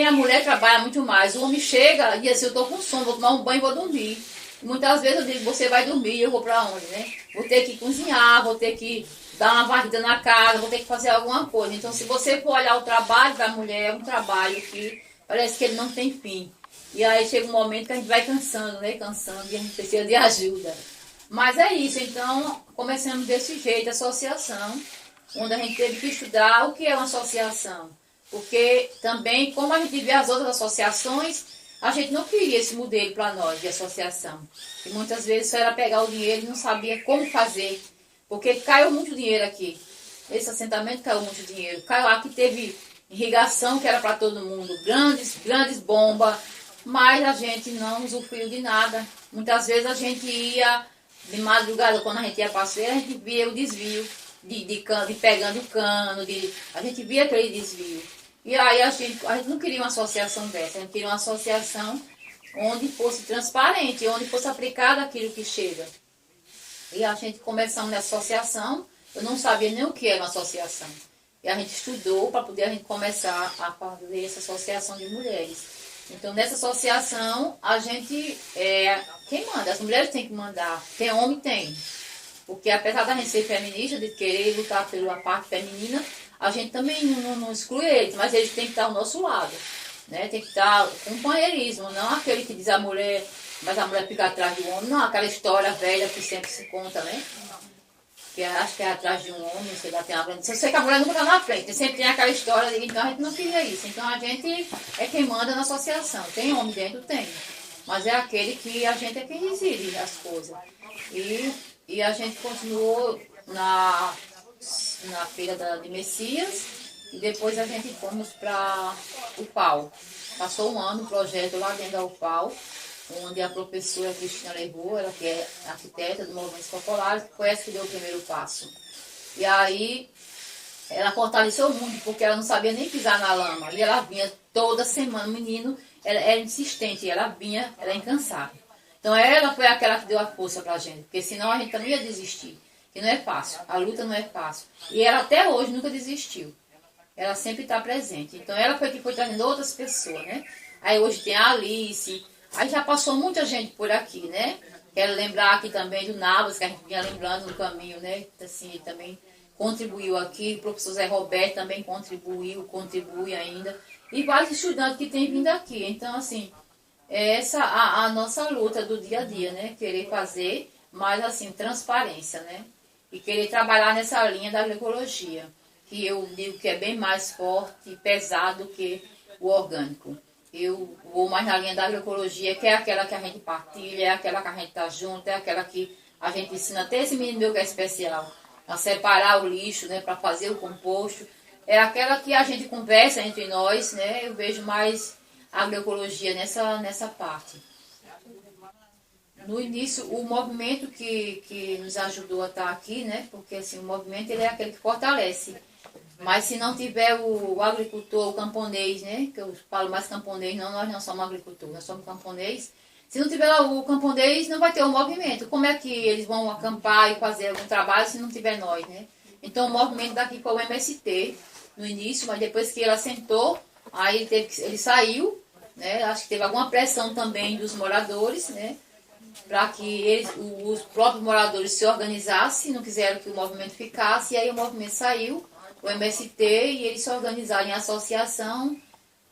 a mulher trabalha muito mais. O homem chega e assim, eu tô com sono, vou tomar um banho e vou dormir. E muitas vezes eu digo, você vai dormir e eu vou para onde, né? Vou ter que cozinhar, vou ter que dar uma varrida na casa, vou ter que fazer alguma coisa. Então, se você for olhar o trabalho da mulher, é um trabalho que parece que ele não tem fim. E aí chega um momento que a gente vai cansando, né? Cansando e a gente precisa de ajuda. Mas é isso, então começamos desse jeito a associação, onde a gente teve que estudar o que é uma associação. Porque também, como a gente vê as outras associações, a gente não queria esse modelo para nós de associação. E muitas vezes só era pegar o dinheiro e não sabia como fazer. Porque caiu muito dinheiro aqui. Esse assentamento caiu muito dinheiro. Caiu aqui, teve irrigação que era para todo mundo, grandes bombas, mas a gente não usufruiu de nada. Muitas vezes a gente ia de madrugada, quando a gente ia passear, a gente via o desvio de pegando o cano, a gente via aquele desvio. E aí a gente não queria uma associação dessa, a gente queria uma associação onde fosse transparente, onde fosse aplicado aquilo que chega. E a gente começamos nessa associação, eu não sabia nem o que era uma associação. E a gente estudou para poder a gente começar a fazer essa associação de mulheres. Então, nessa associação, a gente, quem manda? As mulheres têm que mandar. Tem homem? Tem. Porque apesar da gente ser feminista, de querer lutar pela parte feminina, a gente também não exclui eles, mas eles têm que estar ao nosso lado. Né? Tem que estar companheirismo, não aquele que diz a mulher, mas a mulher fica atrás do homem. Não, aquela história velha que sempre se conta, né? Que acho que é atrás de um homem, sei lá, tem uma frente. Eu sei que a mulher nunca está na frente, sempre tem aquela história, então a gente não queria isso. Então a gente é quem manda na associação. Tem homem dentro? Tem. Mas é aquele que a gente é quem decide as coisas. E a gente continuou na feira de Messias e depois a gente fomos para o FAO. Passou um ano o projeto lá dentro da UFAO, onde a professora Cristina levou, ela que é arquiteta do Movimento Popular, que foi essa que deu o primeiro passo. E aí ela fortaleceu muito, porque ela não sabia nem pisar na lama. E ela vinha toda semana, o menino, ela era insistente, ela vinha, ela é incansável. Então ela foi aquela que deu a força pra gente, porque senão a gente também ia desistir. Que não é fácil, a luta não é fácil. E ela até hoje nunca desistiu. Ela sempre está presente. Então ela foi que foi trazendo outras pessoas, né? Aí hoje tem a Alice, aí já passou muita gente por aqui, né? Quero lembrar aqui também do Navas, que a gente vinha lembrando no caminho, né? Assim, ele também contribuiu aqui, o professor Zé Roberto também contribui ainda. E vários estudantes que têm vindo aqui. Então, assim, essa a nossa luta do dia a dia, né? Querer fazer, mas assim, transparência, né? E querer trabalhar nessa linha da agroecologia, que eu digo que é bem mais forte e pesado que o orgânico. Eu vou mais na linha da agroecologia, que é aquela que a gente partilha, é aquela que a gente tá junto, é aquela que a gente ensina até esse menino meu que é especial, a separar o lixo, né, para fazer o composto. É aquela que a gente conversa entre nós, né? Eu vejo mais a agroecologia nessa parte. No início, o movimento que nos ajudou a estar aqui, né? Porque assim, o movimento ele é aquele que fortalece. Mas se não tiver o agricultor, o camponês, né? Que eu falo mais camponês, não, nós não somos agricultores, nós somos camponês. Se não tiver lá o camponês, não vai ter o movimento. Como é que eles vão acampar e fazer algum trabalho se não tiver nós, né? Então o movimento daqui foi o MST no início, mas depois que ele assentou, aí ele saiu, né? Acho que teve alguma pressão também dos moradores, né? Para que os próprios moradores se organizassem, não quiseram que o movimento ficasse, e aí o movimento saiu, o MST, e eles se organizaram em associação,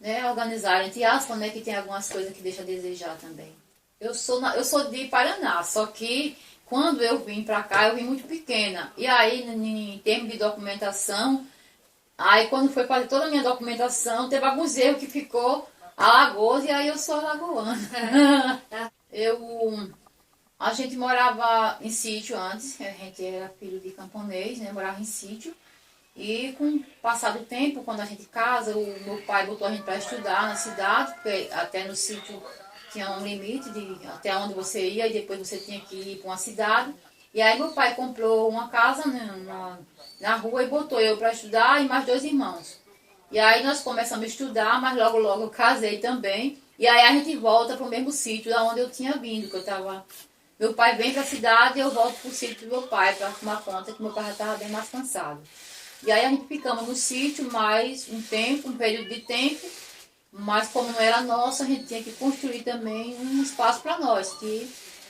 né, organizaram entre aspas, né, que tem algumas coisas que deixam a desejar também. Eu sou de Paraná, só que quando eu vim para cá, eu vim muito pequena, e aí em termos de documentação, aí quando foi fazer toda a minha documentação, teve alguns erros que ficou Alagoas, e aí eu sou alagoana. A gente morava em sítio antes, a gente era filho de camponês, né, morava em sítio. E com o passar do tempo, quando a gente casa, o meu pai botou a gente para estudar na cidade, porque até no sítio tinha um limite de até onde você ia e depois você tinha que ir para uma cidade. E aí meu pai comprou uma casa, né, na rua e botou eu para estudar e mais 2 irmãos. E aí nós começamos a estudar, mas logo eu casei também. E aí a gente volta para o mesmo sítio da onde eu tinha vindo, que eu estava... Meu pai vem para a cidade e eu volto para o sítio do meu pai para tomar conta que meu pai já estava bem mais cansado. E aí a gente ficamos no sítio mais um tempo, um período de tempo, mas como não era nosso, a gente tinha que construir também um espaço para nós.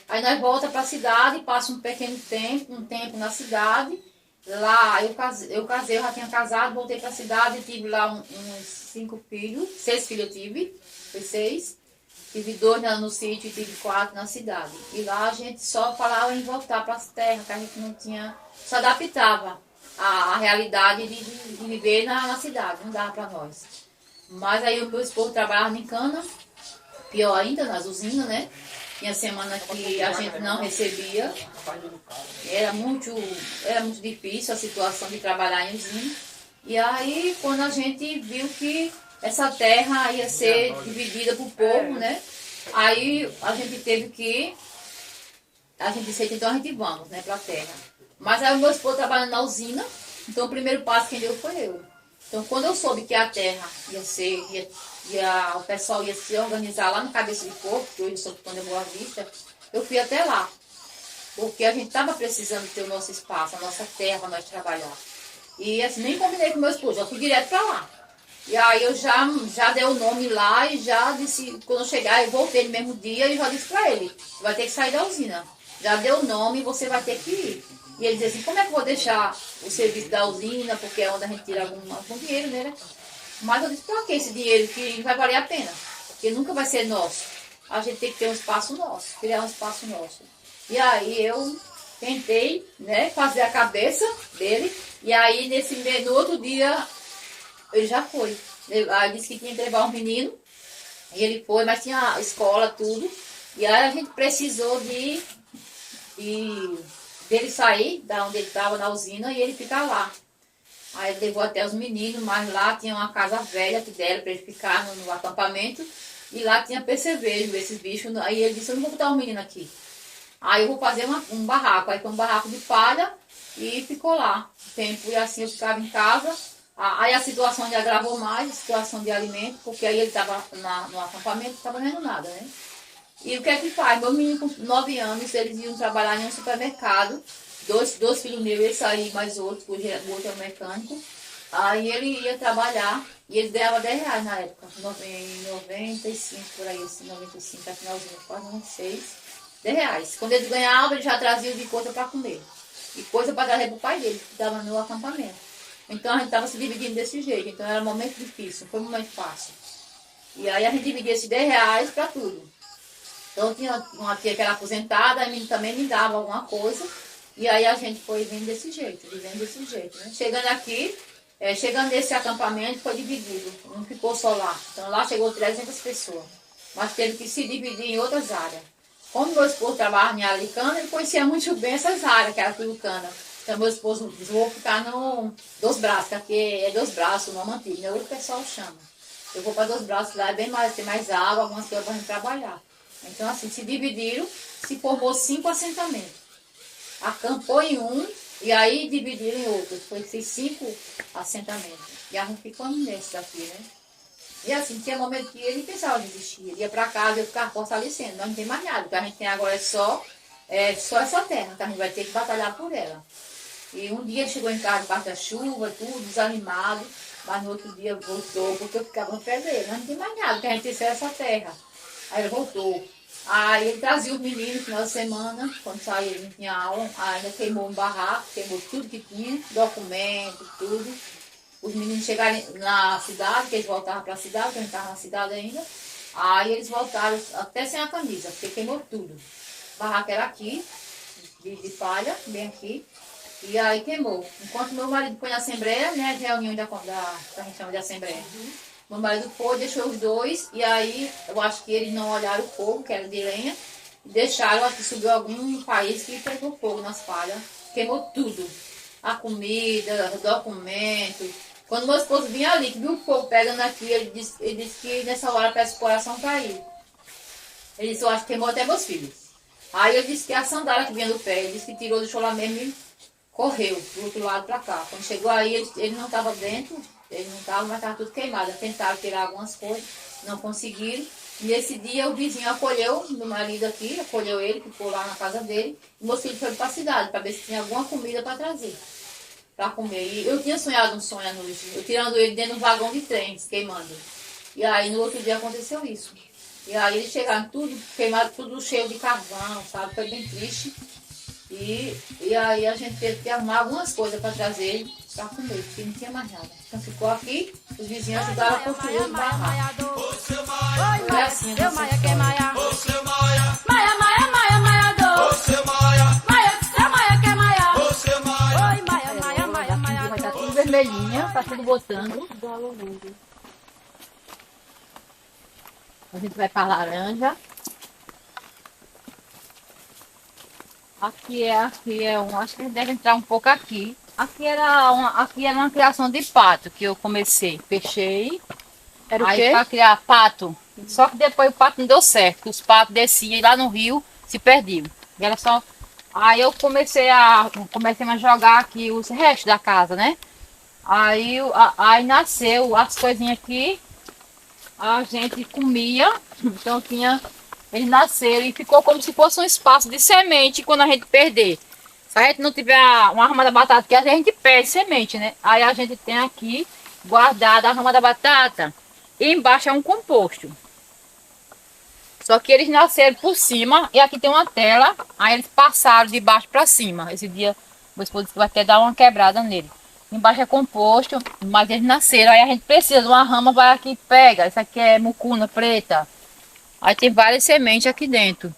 Aí nós voltamos para a cidade, passa um pequeno tempo, na cidade. Lá eu já tinha casado, voltei para a cidade, tive lá uns 5 filhos, 6 filhos eu tive, foi 6. Tive 2 no sítio e tive 4 na cidade. E lá a gente só falava em voltar para as terras, que a gente não tinha, se adaptava à realidade de viver na cidade, não dava para nós. Mas aí o meu esposo trabalhava em cana, pior ainda, nas usinas, né? Tinha semana que a gente não recebia. Era muito difícil a situação de trabalhar em usina. E aí, quando a gente viu que essa terra ia ser dividida por povo, né? Aí a gente teve que... A gente disse, então a gente vamos, né, para a terra. Mas aí o meu esposo trabalhando na usina, então o primeiro passo quem deu foi eu. Então quando eu soube que a terra ia ser... o pessoal ia se organizar lá no Cabeça de Porco, que hoje eu sou do Pão de Boa Vista, eu fui até lá. Porque a gente estava precisando ter o nosso espaço, a nossa terra para nós trabalhar. E assim, nem combinei com o meu esposo, eu fui direto para lá. E aí eu já dei o nome lá e já disse, quando eu chegar, eu voltei no mesmo dia e já disse para ele, vai ter que sair da usina. Já deu o nome, você vai ter que ir. E ele disse assim, como é que eu vou deixar o serviço da usina, porque é onde a gente tira algum dinheiro, né? Mas eu disse, para que esse dinheiro que vai valer a pena? Porque nunca vai ser nosso. A gente tem que ter um espaço nosso, criar um espaço nosso. E aí eu tentei, né, fazer a cabeça dele. E aí no outro dia ele já foi. Aí disse que tinha que levar um menino. E ele foi, mas tinha a escola, tudo. E aí a gente precisou dele sair da onde ele estava na usina e ele ficar lá. Aí ele levou até os meninos, mas lá tinha uma casa velha que deram para ele ficar no acampamento. E lá tinha percevejo, esses bichos. Aí ele disse, eu não vou botar um menino aqui. Aí eu vou fazer um barraco. Aí foi um barraco de palha e ficou lá o tempo. E assim eu ficava em casa. Aí a situação já agravou mais, a situação de alimento, porque aí ele estava no acampamento, não estava ganhando nada, né? E o que é que faz? Meu menino com 9 anos, eles iam trabalhar em um supermercado. Dois filhos meus, esse aí mais outro, o outro é um mecânico. Aí ele ia trabalhar e ele ganhava R$10 na época, em 95, por aí, assim, 95, até finalzinho, quase 96, R$10. Quando ele ganhava, ele já trazia de coisa para comer. E coisa para trazer para o pai dele, que estava no acampamento. Então a gente estava se dividindo desse jeito, então era um momento difícil, não foi um momento fácil. E aí a gente dividia esses R$10 para tudo. Então tinha uma tia que era aposentada, a mim também me dava alguma coisa. E aí a gente foi vivendo desse jeito, né? Chegando aqui, chegando nesse acampamento, foi dividido, não ficou só lá. Então lá chegou 300 pessoas, mas teve que se dividir em outras áreas. Como meu esposo trabalhava em área de cana, ele conhecia muito bem essas áreas, que era tudo cana. Então meu esposo disse, vou ficar no Dos Braços, que aqui é Dos Braços, o nome antigo, né? Hoje o pessoal chama. Eu vou para Dos Braços, lá é bem mais, tem mais água, algumas coisas para a gente trabalhar. Então assim, se dividiram, se formou 5 assentamentos. Acampou em um e aí dividiram em outros. Foi esses 5 assentamentos. E a gente ficou nesse daqui, né? E assim, tinha momento que ele pensava em desistir. Ele ia para casa e eu ficava fortalecendo. Nós não tem mais nada. O que a gente tem agora é só essa terra, que a gente vai ter que batalhar por ela. E um dia ele chegou em casa debaixo da chuva, tudo desanimado. Mas no outro dia voltou, porque eu ficava no pé dele. Nós não tem mais nada, o que a gente tem é essa terra. Aí ele voltou. Aí ele trazia os meninos no final de semana, quando saía ele não tinha aula, ainda queimou um barraco, queimou tudo que tinha, documento, tudo. Os meninos chegaram na cidade, que eles voltavam para a cidade, que a gente estava na cidade ainda. Aí eles voltaram até sem a camisa, porque queimou tudo. O barraco era aqui, de palha, bem aqui, e aí queimou. Enquanto meu marido foi na assembleia, né, reunião que a gente chama de assembleia. Meu marido foi, deixou os dois, e aí eu acho que eles não olharam o fogo, que era de lenha, e deixaram, acho que subiu algum país que pegou fogo nas palhas, queimou tudo. A comida, os documentos. Quando meu esposo vinha ali, que viu o fogo pegando aqui, ele disse que nessa hora parece que o coração caiu. Ele disse, eu acho que queimou até meus filhos. Aí eu disse que a sandália que vinha do pé, ele disse que tirou, deixou lá mesmo e correu do outro lado para cá. Quando chegou aí, ele não estava dentro. Ele não estava, mas estava tudo queimado. Tentaram tirar algumas coisas, não conseguiram. E nesse dia o vizinho acolheu meu marido aqui, acolheu ele, ficou lá na casa dele. E meu filho foi para a cidade para ver se tinha alguma comida para trazer, para comer. E eu tinha sonhado um sonho à noite, eu tirando ele dentro de um vagão de trem, queimando. E aí no outro dia aconteceu isso. E aí eles chegaram tudo queimado, tudo cheio de carvão, sabe? Foi bem triste. E aí a gente teve que arrumar algumas coisas para trazer para comer, porque não tinha mais nada. Então ficou aqui, os vizinhos ajudaram a construir os barracos. Foi assim, Eu maia que maia. Maia, maia, maia, maia do. Maia, seu maia que maia. Oi, maia, maia, maia, maia. Vai estar tudo vermelhinha, tá tudo botando. A gente vai para laranja. Aqui é um, acho que deve entrar um pouco aqui. Aqui era uma criação de pato que eu comecei, fechei. Era o Aí quê? para criar pato. Só que depois o pato não deu certo. Os patos desciam e lá no rio se perdiam. E era só. Aí eu comecei a jogar aqui os restos da casa, né? Aí nasceu as coisinhas aqui. A gente comia. Então eles nasceram e ficou como se fosse um espaço de semente quando a gente perder. Se a gente não tiver uma rama da batata, que a gente perde semente, né? Aí a gente tem aqui guardada a rama da batata e embaixo é um composto. Só que eles nasceram por cima e aqui tem uma tela, aí eles passaram de baixo para cima. Esse dia meu esposo disse que vai até dar uma quebrada nele. Embaixo é composto, mas eles nasceram, aí a gente precisa de uma rama, vai aqui e pega. Isso aqui é mucuna preta. Aí tem várias sementes aqui dentro.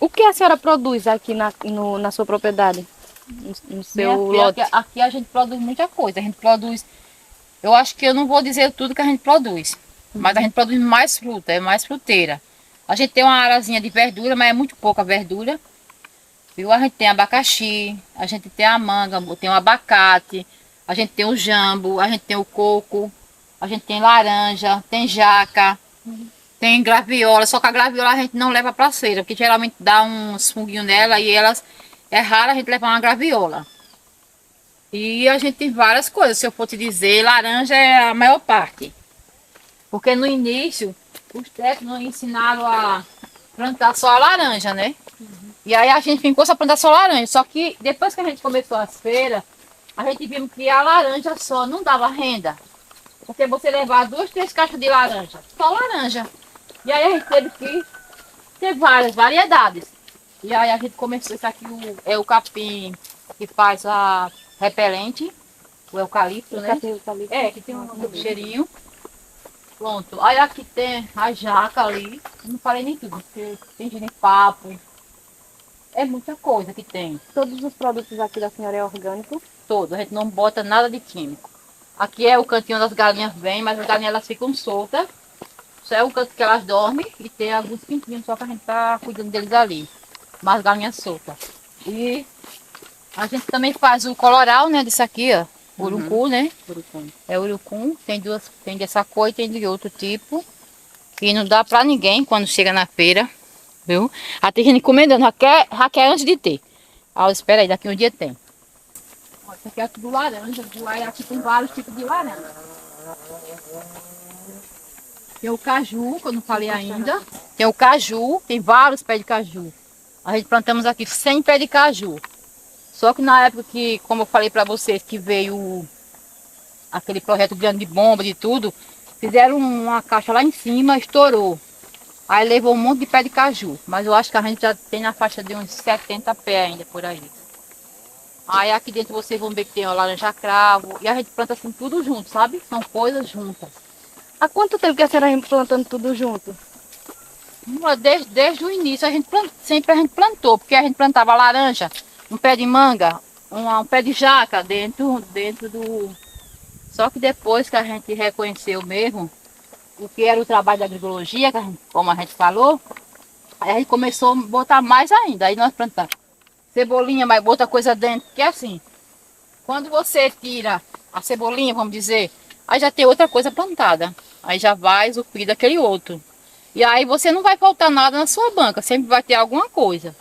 O que a senhora produz aqui na sua propriedade? No seu lote? Aqui a gente produz muita coisa. A gente produz. Eu acho que eu não vou dizer tudo que a gente produz. Mas a gente produz mais fruta, é mais fruteira. A gente tem uma arazinha de verdura, mas é muito pouca verdura. Viu? A gente tem abacaxi, a gente tem a manga, tem o abacate, a gente tem o jambo, a gente tem o coco, a gente tem laranja, tem jaca. Tem graviola, só que a graviola a gente não leva para feira, porque geralmente dá uns funguinhos nela e elas é raro a gente levar uma graviola. E a gente tem várias coisas, se eu for te dizer, laranja é a maior parte. Porque no início, os técnicos ensinaram plantar só a laranja, né? E aí a gente ficou só plantar só laranja. Só que depois que a gente começou as feiras, a gente viu que a laranja só não dava renda. Porque você levar 2, 3 caixas de laranja, só laranja. E aí a gente teve que ter várias variedades. E aí a gente começou, isso aqui é o capim que faz a repelente, o eucalipto, né? É, que tem um cheirinho. Pronto. Aí aqui tem a jaca ali. Eu não falei nem tudo, porque tem genipapo. É muita coisa que tem. Todos os produtos aqui da senhora é orgânico? Todo. A gente não bota nada de químico. Aqui é o cantinho onde as galinhas vêm, mas as galinhas elas ficam soltas. Isso é o canto que elas dormem e tem alguns pintinhos só pra gente estar cuidando deles ali. Mas galinhas soltas. E a gente também faz o coloral, né? Disso aqui, ó. Urucum, né? Urucum. É urucum. Tem duas, tem dessa cor e tem de outro tipo. Que não dá pra ninguém quando chega na feira. Viu? Ah, tem gente encomendando, já quer antes de ter. Ah, espera aí, daqui um dia tem. Ó, isso aqui é tudo laranja. Aqui tem vários tipos de laranja. Tem o caju, que eu não falei ainda. Tem o caju, tem vários pés de caju. A gente plantamos aqui 100 pés de caju. Só que na época que, como eu falei para vocês, que veio aquele projeto grande de bomba, de tudo, fizeram uma caixa lá em cima, estourou. Aí levou um monte de pé de caju. Mas eu acho que a gente já tem na faixa de uns 70 pés ainda por aí. Aí aqui dentro vocês vão ver que tem o laranja cravo. E a gente planta assim tudo junto, sabe? São coisas juntas. Há quanto tempo que a senhora vem plantando tudo junto? Desde o início sempre a gente plantou, porque a gente plantava laranja, um pé de manga, um pé de jaca dentro do... Só que depois que a gente reconheceu mesmo o que era o trabalho da agroecologia, como a gente falou, aí a gente começou a botar mais ainda. Aí nós plantamos cebolinha, mas outra coisa dentro, que é assim, quando você tira a cebolinha, vamos dizer, aí já tem outra coisa plantada. Aí já vai usufruir daquele outro. E aí você não vai faltar nada na sua banca, sempre vai ter alguma coisa.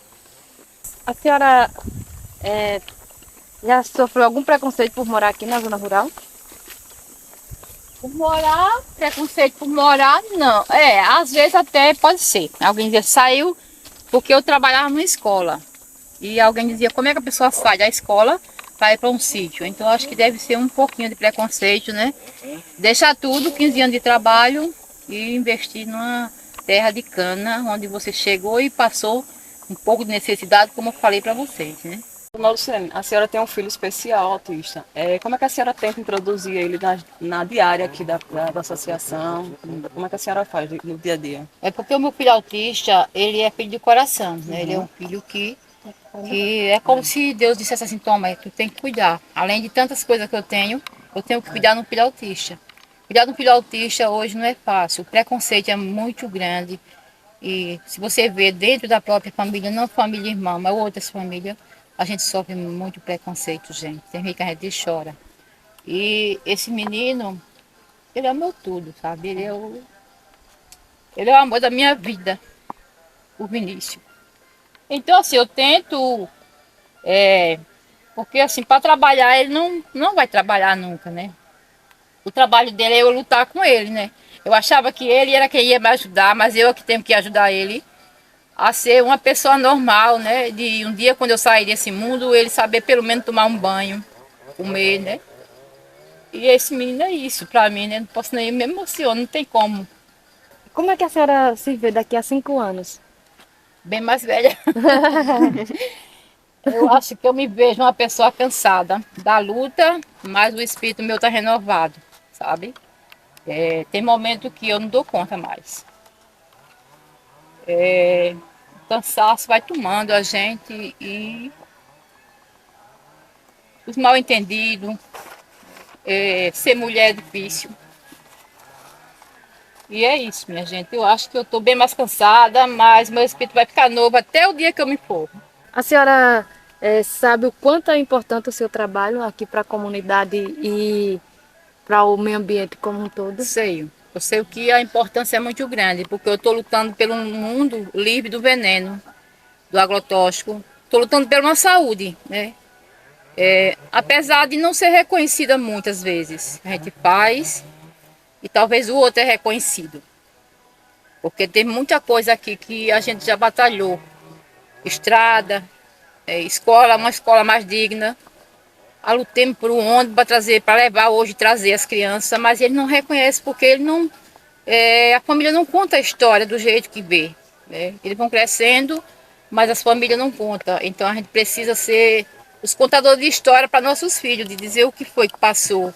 A senhora já sofreu algum preconceito por morar aqui na zona rural? Por morar, preconceito por morar, não. Às vezes até pode ser. Alguém dizia, saiu porque eu trabalhava numa escola. E alguém dizia, como é que a pessoa sai da escola para ir para um sítio? Então acho que deve ser um pouquinho de preconceito, né? Deixar tudo, 15 anos de trabalho e investir numa terra de cana, onde você chegou e passou um pouco de necessidade, como eu falei para vocês, né? Dona Luciane, a senhora tem um filho especial autista. Como é que a senhora tenta introduzir ele na diária aqui da associação? Como é que a senhora faz no dia a dia? É porque o meu filho autista, ele é filho de coração, né? Ele é um filho que é como se Deus dissesse assim, toma, tu tem que cuidar. Além de tantas coisas que eu tenho que cuidar no filho autista. Cuidar do filho autista hoje não é fácil, o preconceito é muito grande. E se você vê dentro da própria família, não família irmã, mas outras famílias, a gente sofre muito preconceito, gente. Tem gente que a gente chora. E esse menino, ele é o meu tudo, sabe? Ele é o amor da minha vida, o Vinícius. Então, assim, eu tento... porque, assim, para trabalhar, ele não vai trabalhar nunca, né? O trabalho dele é eu lutar com ele, né? Eu achava que ele era quem ia me ajudar, mas eu é que tenho que ajudar ele a ser uma pessoa normal, né? De um dia, quando eu sair desse mundo, ele saber pelo menos tomar um banho, comer, né? E esse menino é isso pra mim, né? Não posso nem me emocionar, não tem como. Como é que a senhora se vê daqui a 5 anos? Bem mais velha. Eu acho que eu me vejo uma pessoa cansada da luta, mas o espírito meu tá renovado, sabe? Tem momento que eu não dou conta mais. O cansaço vai tomando a gente e os mal entendidos, ser mulher é difícil. E é isso, minha gente. Eu acho que eu estou bem mais cansada, mas meu espírito vai ficar novo até o dia que eu me for. A senhora sabe o quanto é importante o seu trabalho aqui para a comunidade e para o meio ambiente como um todo? Sei. Eu sei que a importância é muito grande, porque eu estou lutando pelo mundo livre do veneno, do agrotóxico. Estou lutando pela uma saúde, né? Apesar de não ser reconhecida muitas vezes. A gente faz e talvez o outro é reconhecido. Porque tem muita coisa aqui que a gente já batalhou. Estrada, escola, uma escola mais digna. Lutemos por um ônibus para levar hoje, trazer as crianças, mas ele não reconhece porque ele não, a família não conta a história do jeito que vê. Né? Eles vão crescendo, mas as famílias não contam. Então a gente precisa ser os contadores de história para nossos filhos, de dizer o que foi que passou.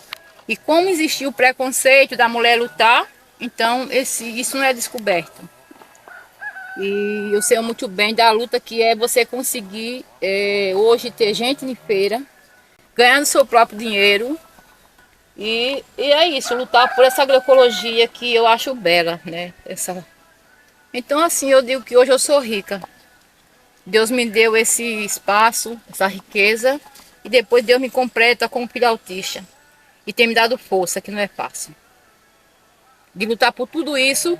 E como existiu o preconceito da mulher lutar, então isso não é descoberto. E eu sei muito bem da luta que é você conseguir hoje ter gente em feira, ganhando seu próprio dinheiro. E é isso, lutar por essa agroecologia que eu acho bela, né? Então assim, eu digo que hoje eu sou rica. Deus me deu esse espaço, essa riqueza, e depois Deus me completa como filho autista. E tem me dado força, que não é fácil. De lutar por tudo isso,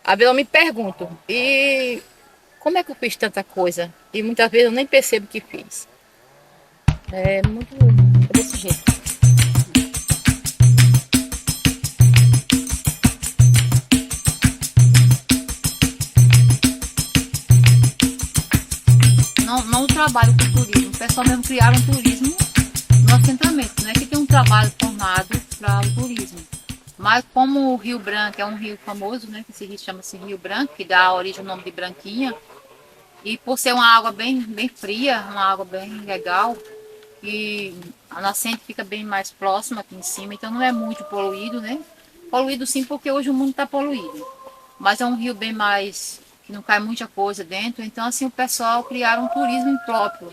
às vezes eu me pergunto, e como é que eu fiz tanta coisa? E muitas vezes eu nem percebo que fiz. É desse jeito. Não trabalho com turismo. O pessoal mesmo criaram turismo no assentamento, não é que tem um trabalho formado para o turismo. Mas como o Rio Branco é um rio famoso, né, que esse rio chama-se Rio Branco, que dá origem ao nome de Branquinha, e por ser uma água bem fria, uma água bem legal, e a nascente fica bem mais próxima aqui em cima, então não é muito poluído, né? Poluído sim, porque hoje o mundo está poluído, mas é um rio bem mais, que não cai muita coisa dentro, então assim o pessoal criaram um turismo próprio.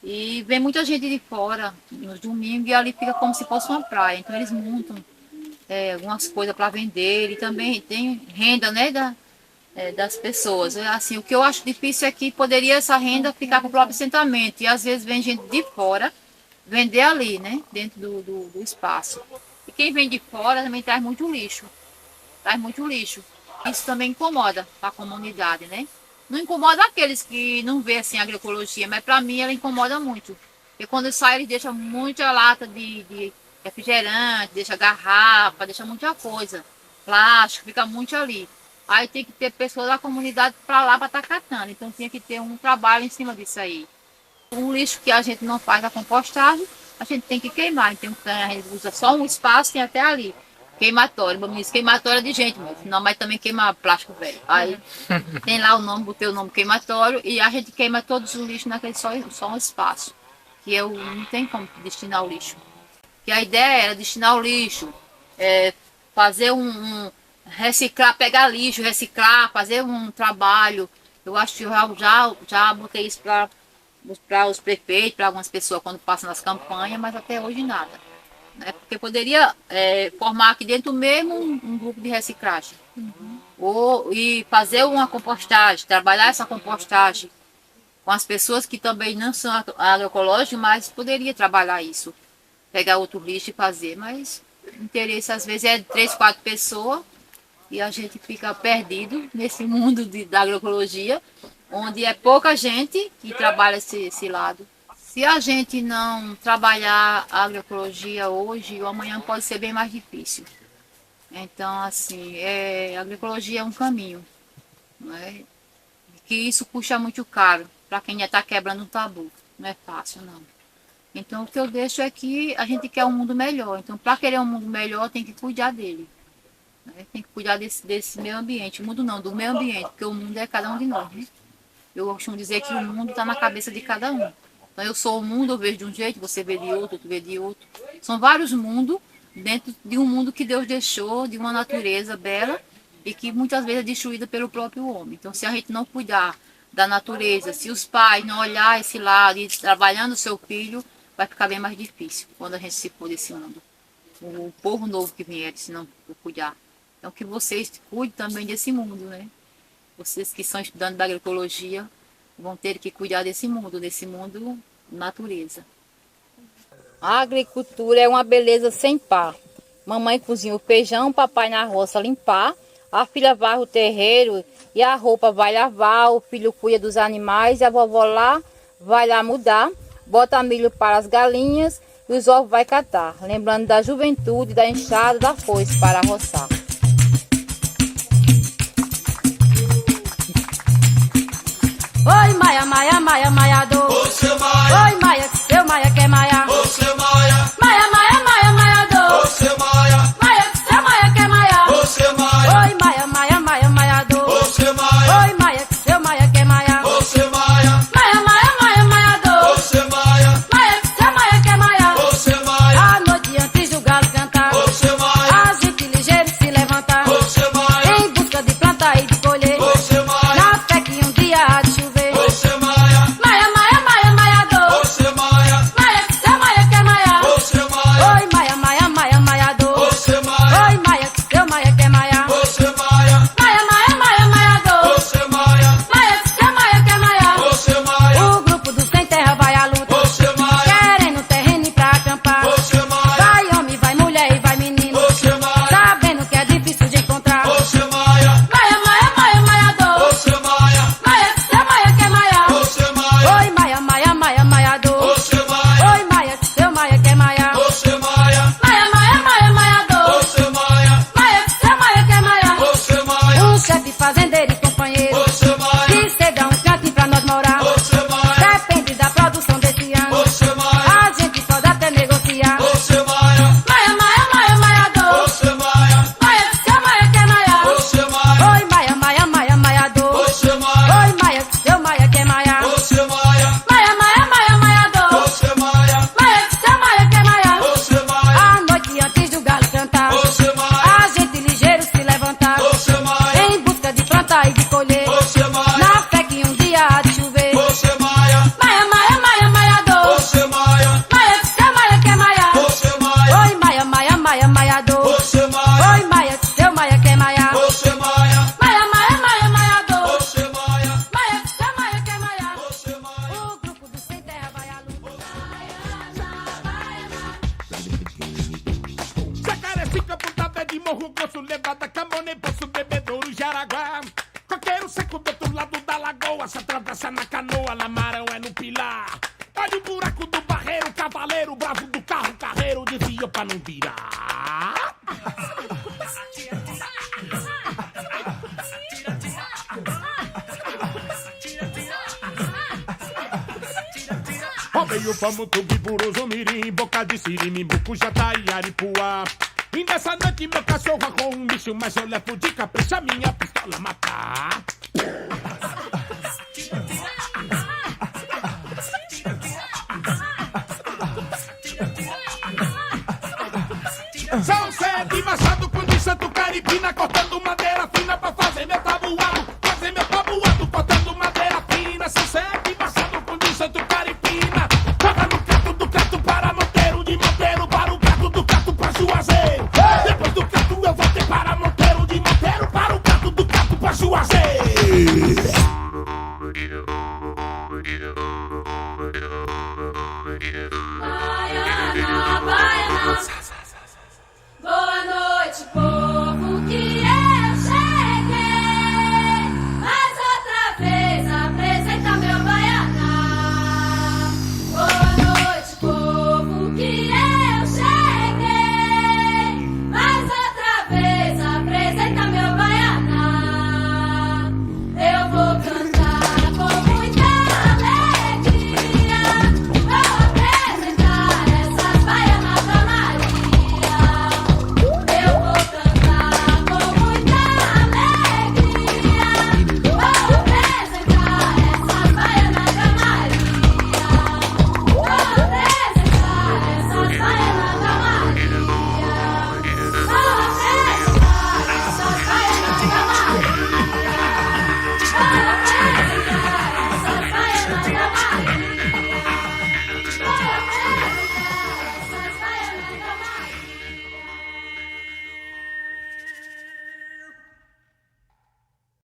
E vem muita gente de fora nos domingos e ali fica como se fosse uma praia, então eles montam algumas coisas para vender e também tem renda, né, das pessoas. Assim, o que eu acho difícil é que poderia essa renda ficar para o próprio assentamento e às vezes vem gente de fora vender ali, né, dentro do espaço. E quem vem de fora também traz muito lixo. Isso também incomoda a comunidade, né? Não incomoda aqueles que não vê assim a agroecologia, mas para mim ela incomoda muito. Porque quando sai eles deixam muita lata de refrigerante, deixa garrafa, deixa muita coisa, plástico, fica muito ali. Aí tem que ter pessoas da comunidade para lá para estar catando, então tinha que ter um trabalho em cima disso aí. O lixo que a gente não faz a compostagem, a gente tem que queimar, então a gente usa só um espaço, tem até ali, queimatório, vamos dizer, queimatório de gente, não, mas também queima plástico velho. Aí tem lá o nome, botei o nome queimatório e a gente queima todos os lixos naquele só um espaço, que não tem como destinar o lixo. Que a ideia era destinar o lixo, fazer reciclar, pegar lixo, reciclar, fazer um trabalho. Eu acho que eu já botei isso para os prefeitos, para algumas pessoas quando passam nas campanhas, mas até hoje nada. Né? Porque poderia formar aqui dentro mesmo um grupo de reciclagem. E fazer uma compostagem, trabalhar essa compostagem com as pessoas que também não são agroecológicas, mas poderia trabalhar isso. Pegar outro lixo e fazer, mas o interesse às vezes é de 3, 4 pessoas e a gente fica perdido nesse mundo da agroecologia, onde é pouca gente que trabalha esse lado. Se a gente não trabalhar a agroecologia hoje, o amanhã pode ser bem mais difícil. Então, assim, a agroecologia é um caminho, né? Que isso custa muito caro para quem já está quebrando um tabu. Não é fácil, não. Então, o que eu deixo é que a gente quer um mundo melhor. Então, para querer um mundo melhor, tem que cuidar dele. Né? Tem que cuidar desse meio ambiente. O mundo não, do meio ambiente, porque o mundo é cada um de nós. Né? Eu costumo dizer que o mundo está na cabeça de cada um. Então, eu sou o mundo, eu vejo de um jeito, você vê de outro, tu vê de outro. São vários mundos dentro de um mundo que Deus deixou, de uma natureza bela e que muitas vezes é destruída pelo próprio homem. Então, se a gente não cuidar da natureza, se os pais não olhar esse lado e trabalhando o seu filho, vai ficar bem mais difícil quando a gente se for desse mundo. O povo novo que vier, se não cuidar. Então, que vocês cuidem também desse mundo, né? Vocês que estão estudando da agroecologia vão ter que cuidar desse mundo natureza. A agricultura é uma beleza sem par. Mamãe cozinha o feijão, papai na roça limpar, a filha varre o terreiro e a roupa vai lavar, o filho cuida dos animais e a vovó lá vai lá mudar. Bota milho para as galinhas e os ovos vai catar, lembrando da juventude, da enxada, da foice para roçar. plantar e de colher. Você maia, Na fé que um dia há de chover. você maia, Maia, maia, maia, maiador. você maia, Maia que seu maia quer maiar. você maia, Oi, maia, maia, maia, maiador. você maia, Oi, maia que seu maia quer maiar. você maia, Maia, maia, maia, maiador. você maia, Maia que seu maia quer maiar. você maia. O grupo do Sem Terra vai à luta. Jacaré fica puntada de morro, grosso, levada, camone, poço, bebedouro, Jaraguá. Coqueiro seco do outro lado da lagoa, se atravessa na canoa, Lamarão é no pilar. Olha o buraco do barreiro, cavaleiro, bravo do carro, carreiro, desvia pra não virar. Rodeio, vamos, tubi, buruzo, mirim, boca de sirim, bucujá, e aripuá. E nessa noite meu cachorro arrou um bicho, mas eu levo de capricha minha pistola matar. São sete, Machado, com de Santo Caribina, cortando